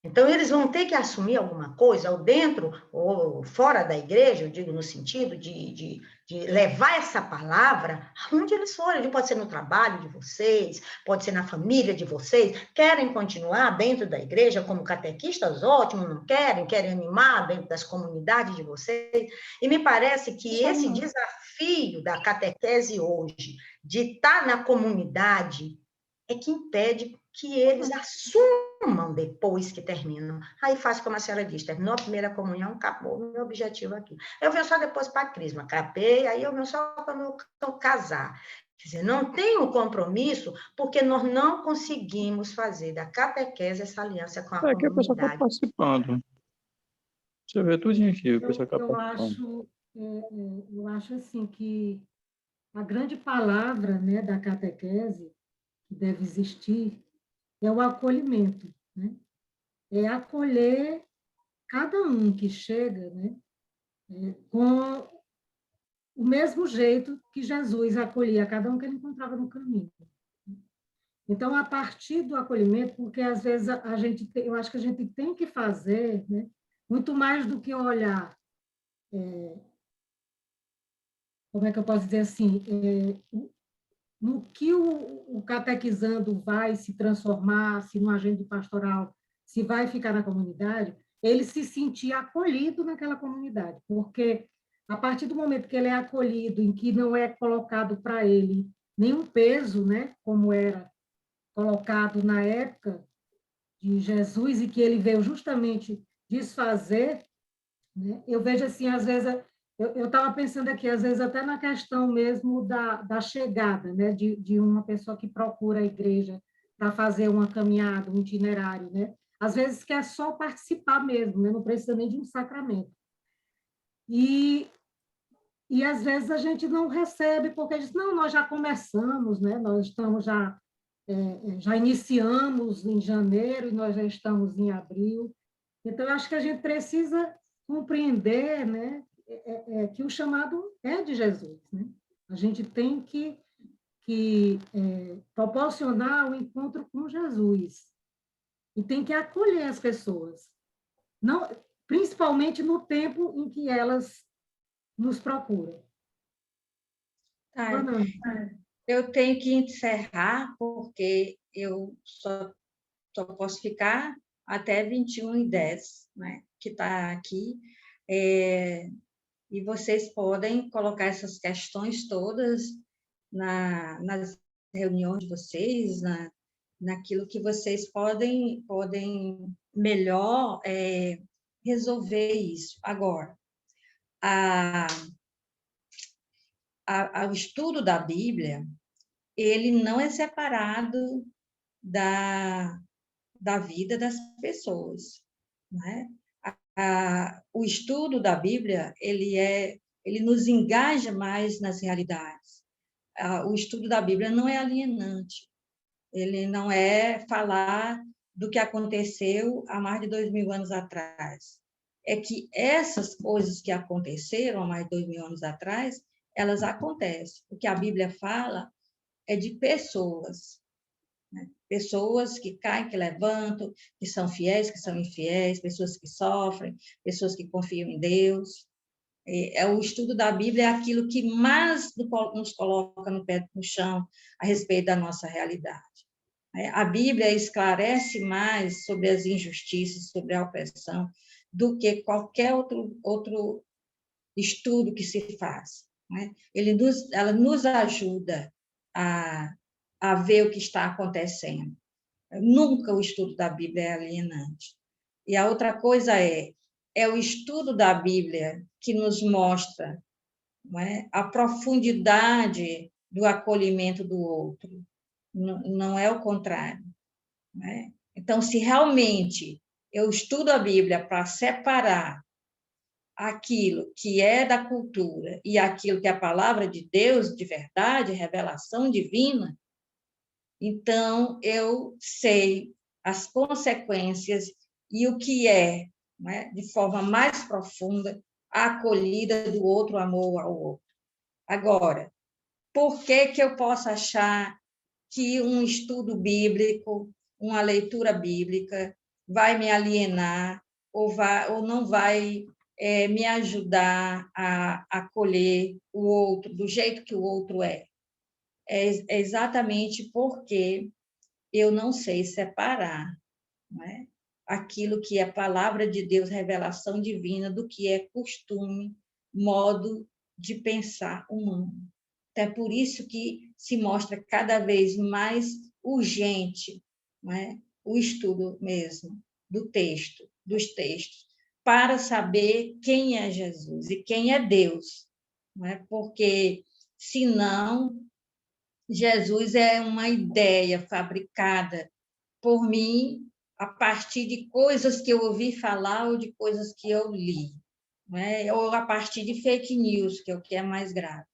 Então, eles vão ter que assumir alguma coisa, ou dentro ou fora da igreja, eu digo no sentido de levar essa palavra aonde eles forem. Pode ser no trabalho de vocês, pode ser na família de vocês. Querem continuar dentro da igreja como catequistas? Ótimo, não querem? Querem animar dentro das comunidades de vocês? E me parece que esse desafio da catequese hoje, de estar na comunidade, é que impede que eles assumam depois que terminam. Aí faz como a senhora diz, terminou a primeira comunhão, acabou o meu objetivo aqui. Eu venho só depois para a crisma, acabei, aí eu venho só quando eu casar. Quer dizer, não tem um compromisso, porque nós não conseguimos fazer da catequese essa aliança com a É que a pessoa está comunidade. participando. Você vê tudo aqui, a pessoa está participando. Eu acho assim que a grande palavra, né, da catequese que deve existir é o acolhimento, né? É acolher cada um que chega, né, com o mesmo jeito que Jesus acolhia cada um que ele encontrava no caminho. Então, a partir do acolhimento, porque às vezes eu acho que a gente tem que fazer, né, muito mais do que olhar, como é que eu posso dizer assim, no que o catequizando vai se transformar, se no agente pastoral, se vai ficar na comunidade, ele se sentir acolhido naquela comunidade, porque a partir do momento que ele é acolhido, em que não é colocado para ele nenhum peso, né, como era colocado na época de Jesus, e que ele veio justamente desfazer, né? Eu vejo assim, às vezes, eu estava pensando aqui, às vezes até na questão mesmo da chegada, né, de uma pessoa que procura a igreja para fazer uma caminhada, um itinerário, né? Às vezes quer só participar mesmo, né? Não precisa nem de um sacramento. E às vezes a gente não recebe, porque diz, não, nós já começamos, né? Nós estamos já iniciamos em janeiro e nós já estamos em abril. Então, eu acho que a gente precisa compreender, né, que o chamado é de Jesus, né? A gente tem que proporcionar o encontro com Jesus e tem que acolher as pessoas, não, principalmente no tempo em que elas nos procuram. Tá, eu tenho que encerrar, porque eu só posso ficar até 21h10, né, que está aqui. E vocês podem colocar essas questões todas nas reuniões de vocês, naquilo que vocês podem melhor resolver isso. Agora, o estudo da Bíblia, ele não é separado da vida das pessoas, né? O estudo da Bíblia, ele nos engaja mais nas realidades. O estudo da Bíblia não é alienante, ele não é falar do que aconteceu há mais de 2000 anos atrás. É que essas coisas que aconteceram há mais de 2000 anos atrás, elas acontecem. O que a Bíblia fala é de pessoas, né? Pessoas que caem, que levantam, que são fiéis, que são infiéis, pessoas que sofrem, pessoas que confiam em Deus. O estudo da Bíblia é aquilo que mais nos coloca no chão a respeito da nossa realidade. A Bíblia esclarece mais sobre as injustiças, sobre a opressão, do que qualquer outro estudo que se faz, né? Ela nos ajuda a ver o que está acontecendo. Nunca o estudo da Bíblia é alienante. E a outra coisa é o estudo da Bíblia que nos mostra, não é, a profundidade do acolhimento do outro. Não é o contrário, não é? Então, se realmente eu estudo a Bíblia para separar aquilo que é da cultura e aquilo que é a palavra de Deus de verdade, revelação divina, então eu sei as consequências e o que é, né, de forma mais profunda, a acolhida do outro, o amor ao outro. Agora, por que eu posso achar que um estudo bíblico, uma leitura bíblica, vai me alienar ou não vai me ajudar a acolher o outro do jeito que o outro é? É exatamente porque eu não sei separar, não é, aquilo que é palavra de Deus, revelação divina, do que é costume, modo de pensar humano. Então, é por isso que se mostra cada vez mais urgente, não é? O estudo mesmo do texto, dos textos, para saber quem é Jesus e quem é Deus, não é? Porque, senão, Jesus é uma ideia fabricada por mim a partir de coisas que eu ouvi falar ou de coisas que eu li, não é? Ou a partir de fake news, que é o que é mais grave.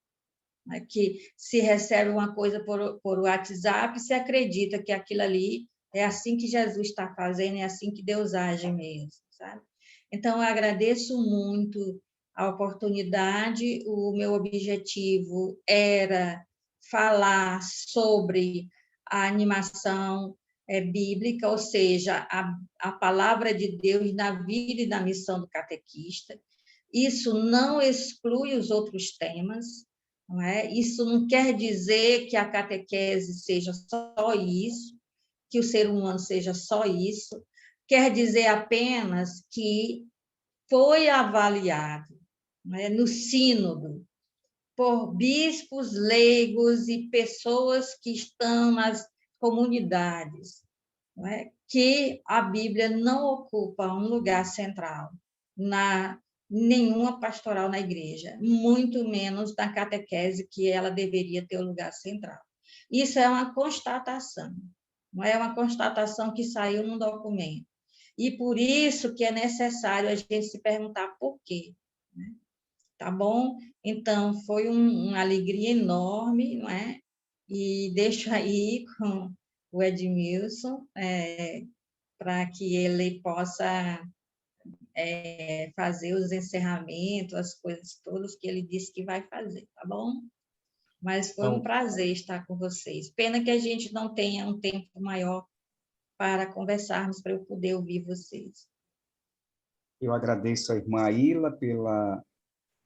Não é? Que se recebe uma coisa por WhatsApp, se acredita que aquilo ali é assim que Jesus está fazendo, é assim que Deus age mesmo, sabe? Então, eu agradeço muito a oportunidade. O meu objetivo era falar sobre a animação bíblica, ou seja, a palavra de Deus na vida e na missão do catequista. Isso não exclui os outros temas, não é? Isso não quer dizer que a catequese seja só isso, que o ser humano seja só isso, quer dizer apenas que foi avaliado, não é? No sínodo, por bispos leigos e pessoas que estão nas comunidades, não é? Que a Bíblia não ocupa um lugar central na nenhuma pastoral na igreja, muito menos na catequese, que ela deveria ter o lugar central. Isso é uma constatação, não é uma constatação que saiu num documento. E por isso que é necessário a gente se perguntar por quê, né? Tá bom? Então, foi uma alegria enorme, não é? E deixo aí com o Edmilson, para que ele possa fazer os encerramentos, as coisas todas que ele disse que vai fazer, tá bom? Mas foi um prazer estar com vocês. Pena que a gente não tenha um tempo maior para conversarmos, para eu poder ouvir vocês. Eu agradeço a irmã Aila pela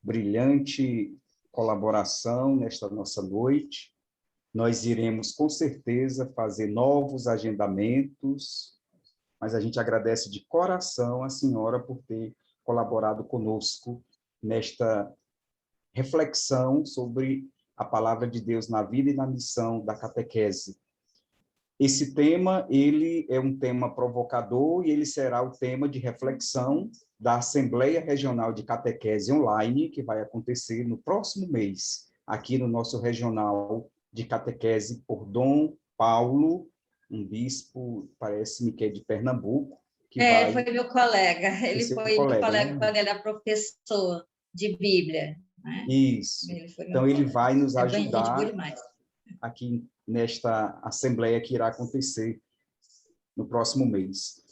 brilhante colaboração nesta nossa noite. Nós iremos, com certeza, fazer novos agendamentos, mas a gente agradece de coração a senhora por ter colaborado conosco nesta reflexão sobre a palavra de Deus na vida e na missão da catequese. Esse tema, ele é um tema provocador e ele será o tema de reflexão da Assembleia Regional de Catequese Online, que vai acontecer no próximo mês, aqui no nosso Regional de Catequese por Dom Paulo, um bispo, parece-me que é de Pernambuco. Foi meu colega, ele foi meu colega, né? Quando ele era professor de Bíblia. Né? Isso, então ele vai nos ajudar aqui nesta assembleia que irá acontecer no próximo mês.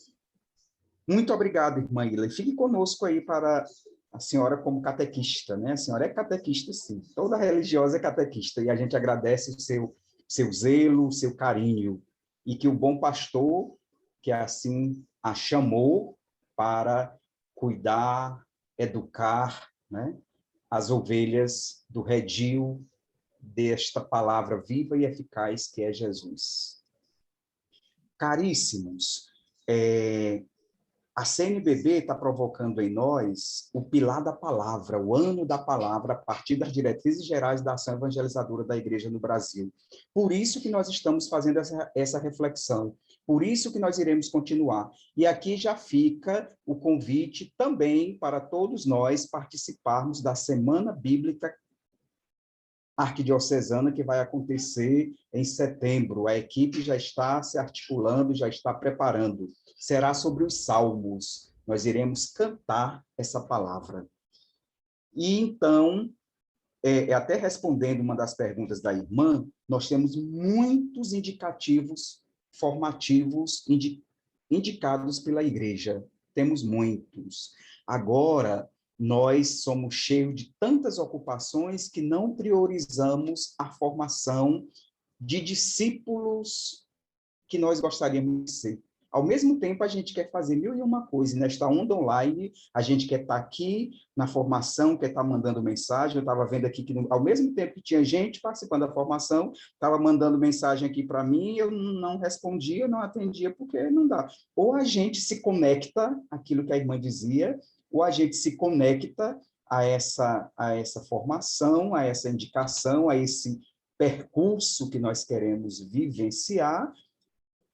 Muito obrigado, irmã Ila. Fique conosco aí para a senhora como catequista, né? A senhora é catequista, sim. Toda religiosa é catequista, e a gente agradece o seu zelo, o seu carinho, e que o bom pastor, que assim a chamou para cuidar, educar, né, as ovelhas do redil desta palavra viva e eficaz que é Jesus. Caríssimos, a CNBB está provocando em nós o pilar da palavra, o ano da palavra, a partir das diretrizes gerais da ação evangelizadora da Igreja no Brasil. Por isso que nós estamos fazendo essa reflexão, por isso que nós iremos continuar. E aqui já fica o convite também para todos nós participarmos da Semana Bíblica Arquidiocesana, que vai acontecer em setembro. A equipe já está se articulando, já está preparando. Será sobre os Salmos. Nós iremos cantar essa palavra. E então, até respondendo uma das perguntas da irmã, nós temos muitos indicativos formativos indicados pela Igreja. Temos muitos. Agora, nós somos cheios de tantas ocupações que não priorizamos a formação de discípulos que nós gostaríamos de ser. Ao mesmo tempo, a gente quer fazer 1001 coisas. Nesta onda online, a gente quer estar aqui na formação, quer estar mandando mensagem. Eu estava vendo aqui que, ao mesmo tempo que tinha gente participando da formação, estava mandando mensagem aqui para mim, eu não respondia, não atendia, porque não dá. Ou a gente se conecta, aquilo que a irmã dizia, ou a gente se conecta a essa formação, a essa indicação, a esse percurso que nós queremos vivenciar,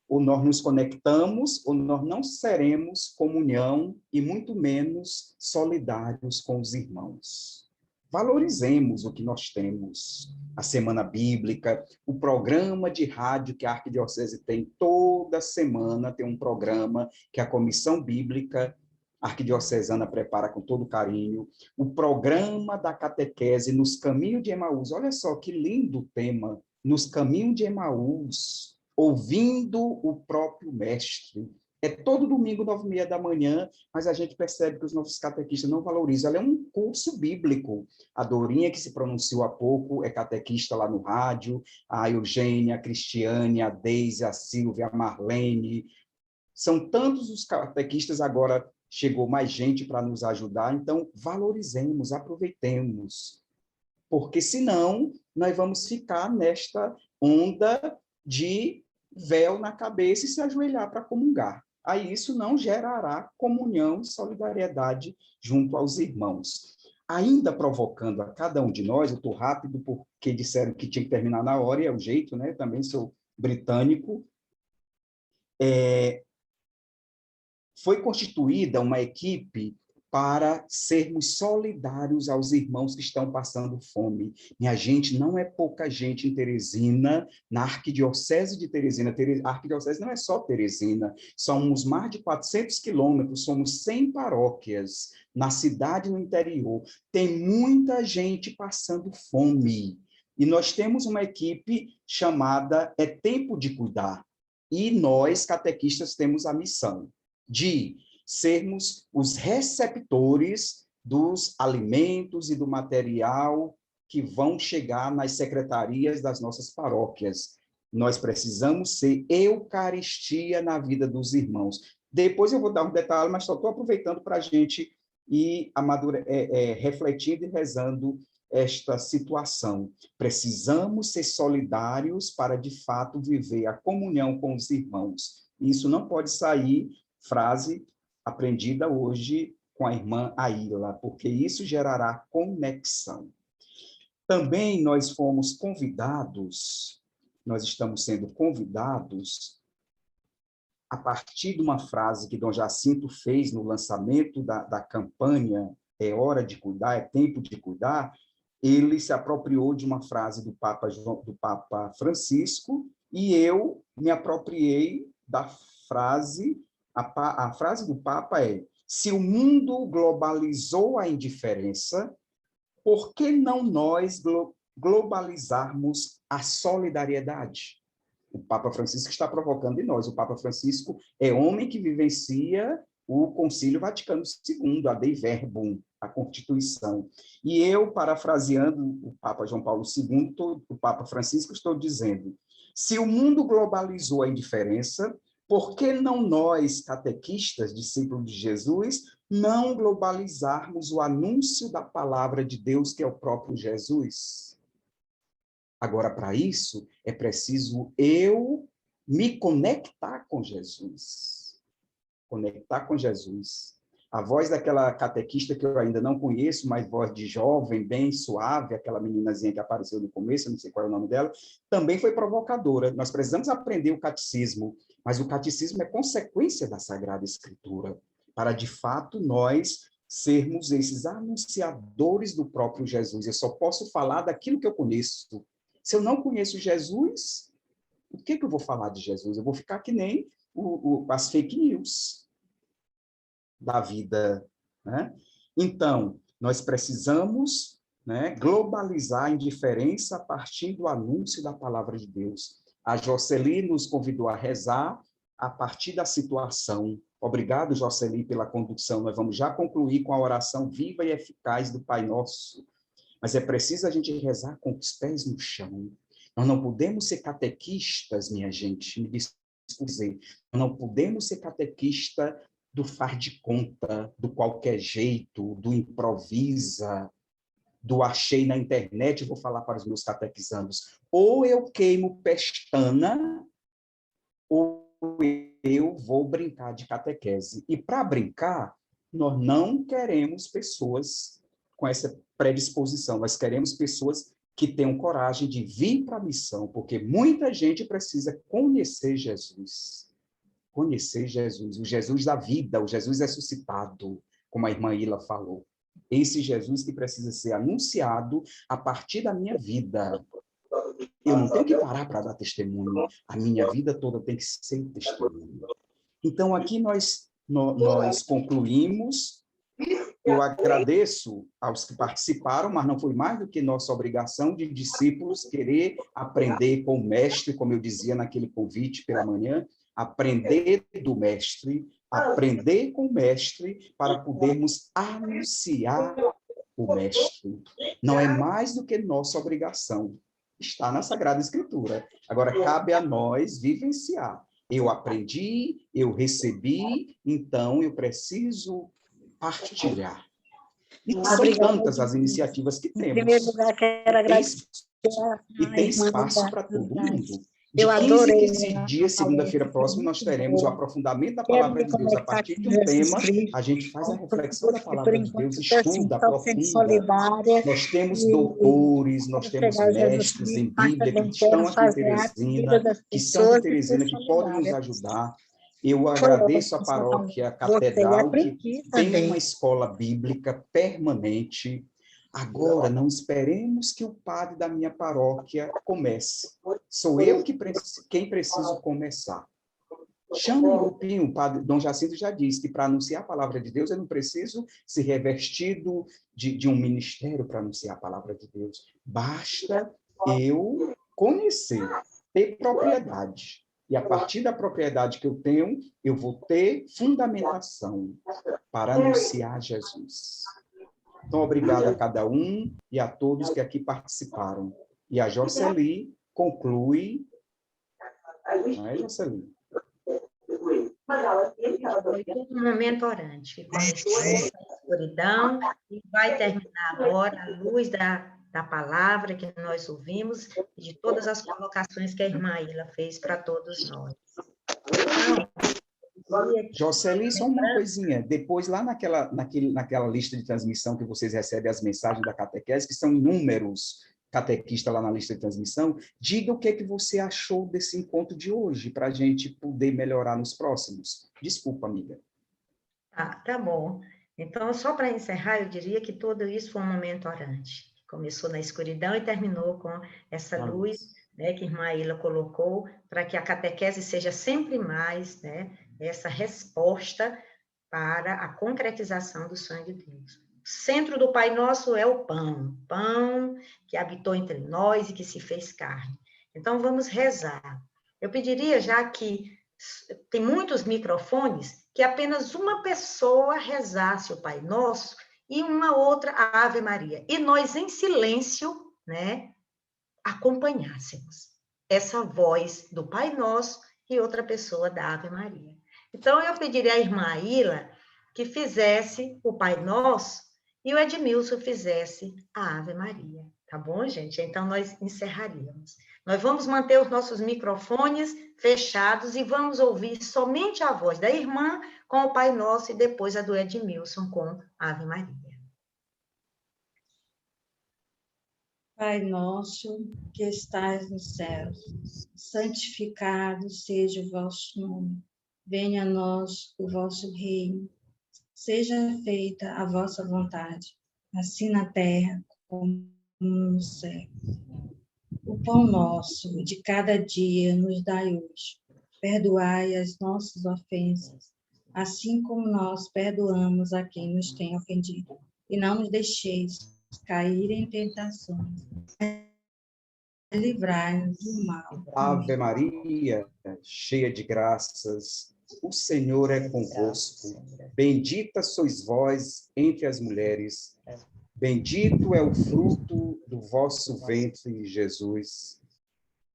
ou nós nos conectamos, ou nós não seremos comunhão e muito menos solidários com os irmãos. Valorizemos o que nós temos. A Semana Bíblica, o programa de rádio que a Arquidiocese tem toda semana, tem um programa que a Comissão Bíblica Arquidiocesana prepara com todo carinho, o programa da catequese nos Caminhos de Emaús. Olha só que lindo tema, nos Caminhos de Emaús, ouvindo o próprio mestre. É todo domingo, 9h30 da manhã, mas a gente percebe que os nossos catequistas não valorizam. Ela é um curso bíblico. A Dorinha, que se pronunciou há pouco, é catequista lá no rádio, a Eugênia, a Cristiane, a Deise, a Silvia, a Marlene. São tantos os catequistas, agora chegou mais gente para nos ajudar, então valorizemos, aproveitemos. Porque senão nós vamos ficar nesta onda de véu na cabeça e se ajoelhar para comungar. Aí isso não gerará comunhão e solidariedade junto aos irmãos. Ainda provocando a cada um de nós, eu estou rápido porque disseram que tinha que terminar na hora, e é o jeito, né? Também sou britânico. Foi constituída uma equipe para sermos solidários aos irmãos que estão passando fome. Minha gente, não é pouca gente em Teresina, na Arquidiocese de Teresina. A Arquidiocese não é só Teresina, somos mais de 400 quilômetros, somos 100 paróquias na cidade e no interior. Tem muita gente passando fome. E nós temos uma equipe chamada É Tempo de Cuidar. E nós, catequistas, temos a missão de sermos os receptores dos alimentos e do material que vão chegar nas secretarias das nossas paróquias. Nós precisamos ser Eucaristia na vida dos irmãos. Depois eu vou dar um detalhe, mas só estou aproveitando para a gente ir refletindo e rezando esta situação. Precisamos ser solidários para, de fato, viver a comunhão com os irmãos. Isso não pode sair, frase aprendida hoje com a irmã Aila, porque isso gerará conexão. Também nós fomos convidados, nós estamos sendo convidados, a partir de uma frase que Dom Jacinto fez no lançamento da campanha É Hora de Cuidar, é Tempo de Cuidar, ele se apropriou de uma frase do Papa Francisco, e eu me apropriei da frase. A frase do Papa é: se o mundo globalizou a indiferença, por que não nós globalizarmos a solidariedade? O Papa Francisco está provocando em nós. O Papa Francisco é homem que vivencia o Concílio Vaticano II, a Dei Verbum, a Constituição. E eu, parafraseando o Papa João Paulo II, o Papa Francisco, estou dizendo: se o mundo globalizou a indiferença, por que não nós, catequistas, discípulos de Jesus, não globalizarmos o anúncio da palavra de Deus, que é o próprio Jesus? Agora, para isso, é preciso eu me conectar com Jesus. Conectar com Jesus. A voz daquela catequista que eu ainda não conheço, mas voz de jovem, bem suave, aquela meninazinha que apareceu no começo, não sei qual é o nome dela, também foi provocadora. Nós precisamos aprender o catecismo, mas o catecismo é consequência da Sagrada Escritura, para, de fato, nós sermos esses anunciadores do próprio Jesus. Eu só posso falar daquilo que eu conheço. Se eu não conheço Jesus, o que eu vou falar de Jesus? Eu vou ficar que nem as fake news da vida, né? Então, nós precisamos, né, globalizar a indiferença a partir do anúncio da palavra de Deus. A Jocely nos convidou a rezar a partir da situação. Obrigado, Jocely, pela condução. Nós vamos já concluir com a oração viva e eficaz do Pai Nosso. Mas é preciso a gente rezar com os pés no chão. Nós não podemos ser catequistas, minha gente, me desculpe, nós não podemos ser catequista do faz de conta, do qualquer jeito, do improvisa, do achei na internet, vou falar para os meus catequizandos. Ou eu queimo pestana, ou eu vou brincar de catequese. E para brincar, nós não queremos pessoas com essa predisposição. Nós queremos pessoas que tenham coragem de vir para a missão, porque muita gente precisa conhecer Jesus. Conhecer Jesus, o Jesus da vida, o Jesus ressuscitado, como a irmã Ila falou. Esse Jesus que precisa ser anunciado a partir da minha vida. Eu não tenho que parar para dar testemunho. A minha vida toda tem que ser testemunho. Então, aqui nós concluímos. Eu agradeço aos que participaram, mas não foi mais do que nossa obrigação de discípulos querer aprender com o mestre, como eu dizia naquele convite pela manhã, aprender do mestre, aprender com o mestre para podermos anunciar o mestre. Não é mais do que nossa obrigação. Está na Sagrada Escritura. Agora, cabe a nós vivenciar. Eu aprendi, eu recebi, então eu preciso partilhar. E são tantas as iniciativas que temos. Em primeiro lugar, quero agradecer. E tem espaço para todo mundo. De 15 em 15 dias, segunda-feira próxima, nós teremos o aprofundamento da Palavra de Deus. A partir de um tema, a gente faz a reflexão da Palavra de Deus, estuda, aprofunda. Nós temos doutores, nós temos mestres em Bíblia que estão aqui em Teresina, que são de Teresina, que podem nos ajudar. Eu agradeço a paróquia Catedral, que tem uma escola bíblica permanente. Agora, não esperemos que o padre da minha paróquia comece. Sou eu quem preciso começar. Chame um grupinho, o padre Dom Jacinto já disse que para anunciar a palavra de Deus, eu não preciso ser revestido de um ministério para anunciar a palavra de Deus. Basta eu conhecer, ter propriedade. E a partir da propriedade que eu tenho, eu vou ter fundamentação para anunciar Jesus. Então, obrigado a cada um e a todos que aqui participaram. E a Jocely conclui. Não é, Jocely? Um momento orante. Começou a escuridão e vai terminar agora a luz da palavra que nós ouvimos e de todas as colocações que a irmã Ila fez para todos nós. Jocely, só uma coisinha. Depois, lá naquela lista de transmissão que vocês recebem as mensagens da catequese, que são inúmeros catequistas lá na lista de transmissão, diga o que é que você achou desse encontro de hoje, para a gente poder melhorar nos próximos. Desculpa, amiga. Tá bom. Então, só para encerrar, eu diria que tudo isso foi um momento orante. Começou na escuridão e terminou com essa luz, né, que a irmã Ila colocou, para que a catequese seja sempre mais, né, essa resposta para a concretização do sonho de Deus. O centro do Pai Nosso é o pão que habitou entre nós e que se fez carne. Então, vamos rezar. Eu pediria, já que tem muitos microfones, que apenas uma pessoa rezasse o Pai Nosso e uma outra a Ave Maria. E nós, em silêncio, né, acompanhássemos essa voz do Pai Nosso e outra pessoa da Ave Maria. Então, eu pediria à irmã Ila que fizesse o Pai Nosso e o Edmilson fizesse a Ave Maria. Tá bom, gente? Então, nós encerraríamos. Nós vamos manter os nossos microfones fechados e vamos ouvir somente a voz da irmã com o Pai Nosso e depois a do Edmilson com a Ave Maria. Pai nosso, que estais nos céus, santificado seja o vosso nome. Venha a nós o vosso reino. Seja feita a vossa vontade, assim na terra como no céu. O pão nosso de cada dia nos dai hoje. Perdoai as nossas ofensas, assim como nós perdoamos a quem nos tem ofendido. E não nos deixeis cair em tentações. Livrai-nos do mal. Ave Maria, cheia de graças, o Senhor é convosco. Bendita sois vós entre as mulheres. Bendito é o fruto do vosso ventre, Jesus.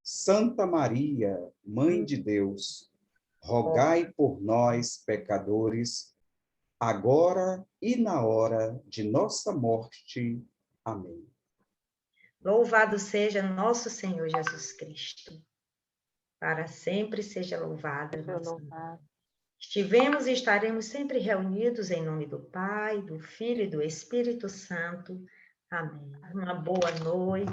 Santa Maria, Mãe de Deus, rogai por nós, pecadores, agora e na hora de nossa morte. Amém. Louvado seja nosso Senhor Jesus Cristo. Para sempre seja louvado. Estivemos e estaremos sempre reunidos em nome do Pai, do Filho e do Espírito Santo. Amém. Uma boa noite.